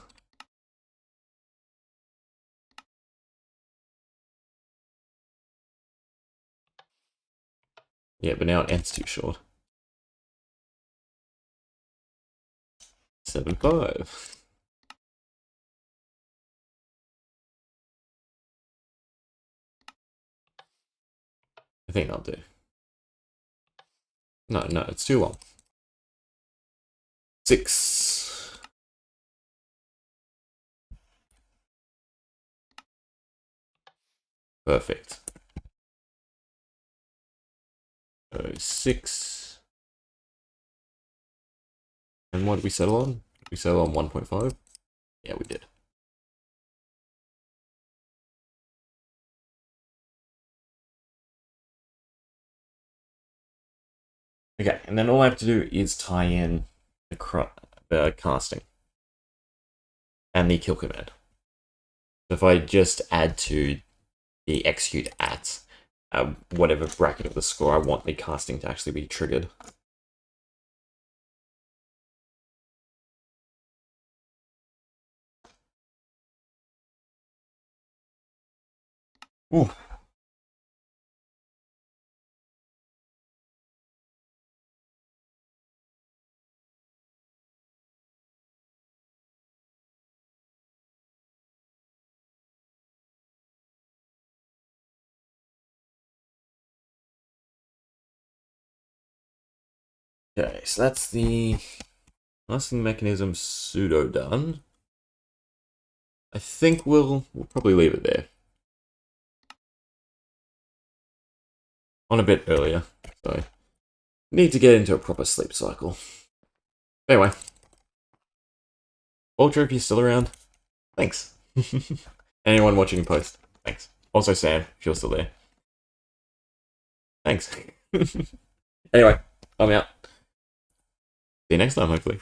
Yeah, but now it ends too short. 7.5. I think I'll do. No, it's too long. 6. Perfect. So 6. And what did we settle on? Did we settle on 1.5? Yeah, we did. Okay, and then all I have to do is tie in the casting and the kill command. So if I just add to the execute at whatever bracket of the score I want the casting to actually be triggered. Ooh. Okay, so that's the blasting mechanism pseudo done. I think we'll probably leave it there. On a bit earlier, so need to get into a proper sleep cycle. Anyway, Ultra, if you're still around, thanks. Anyone watching in post, thanks. Also Sam, if you're still there. Thanks. Anyway, I'm out. See you next time, hopefully.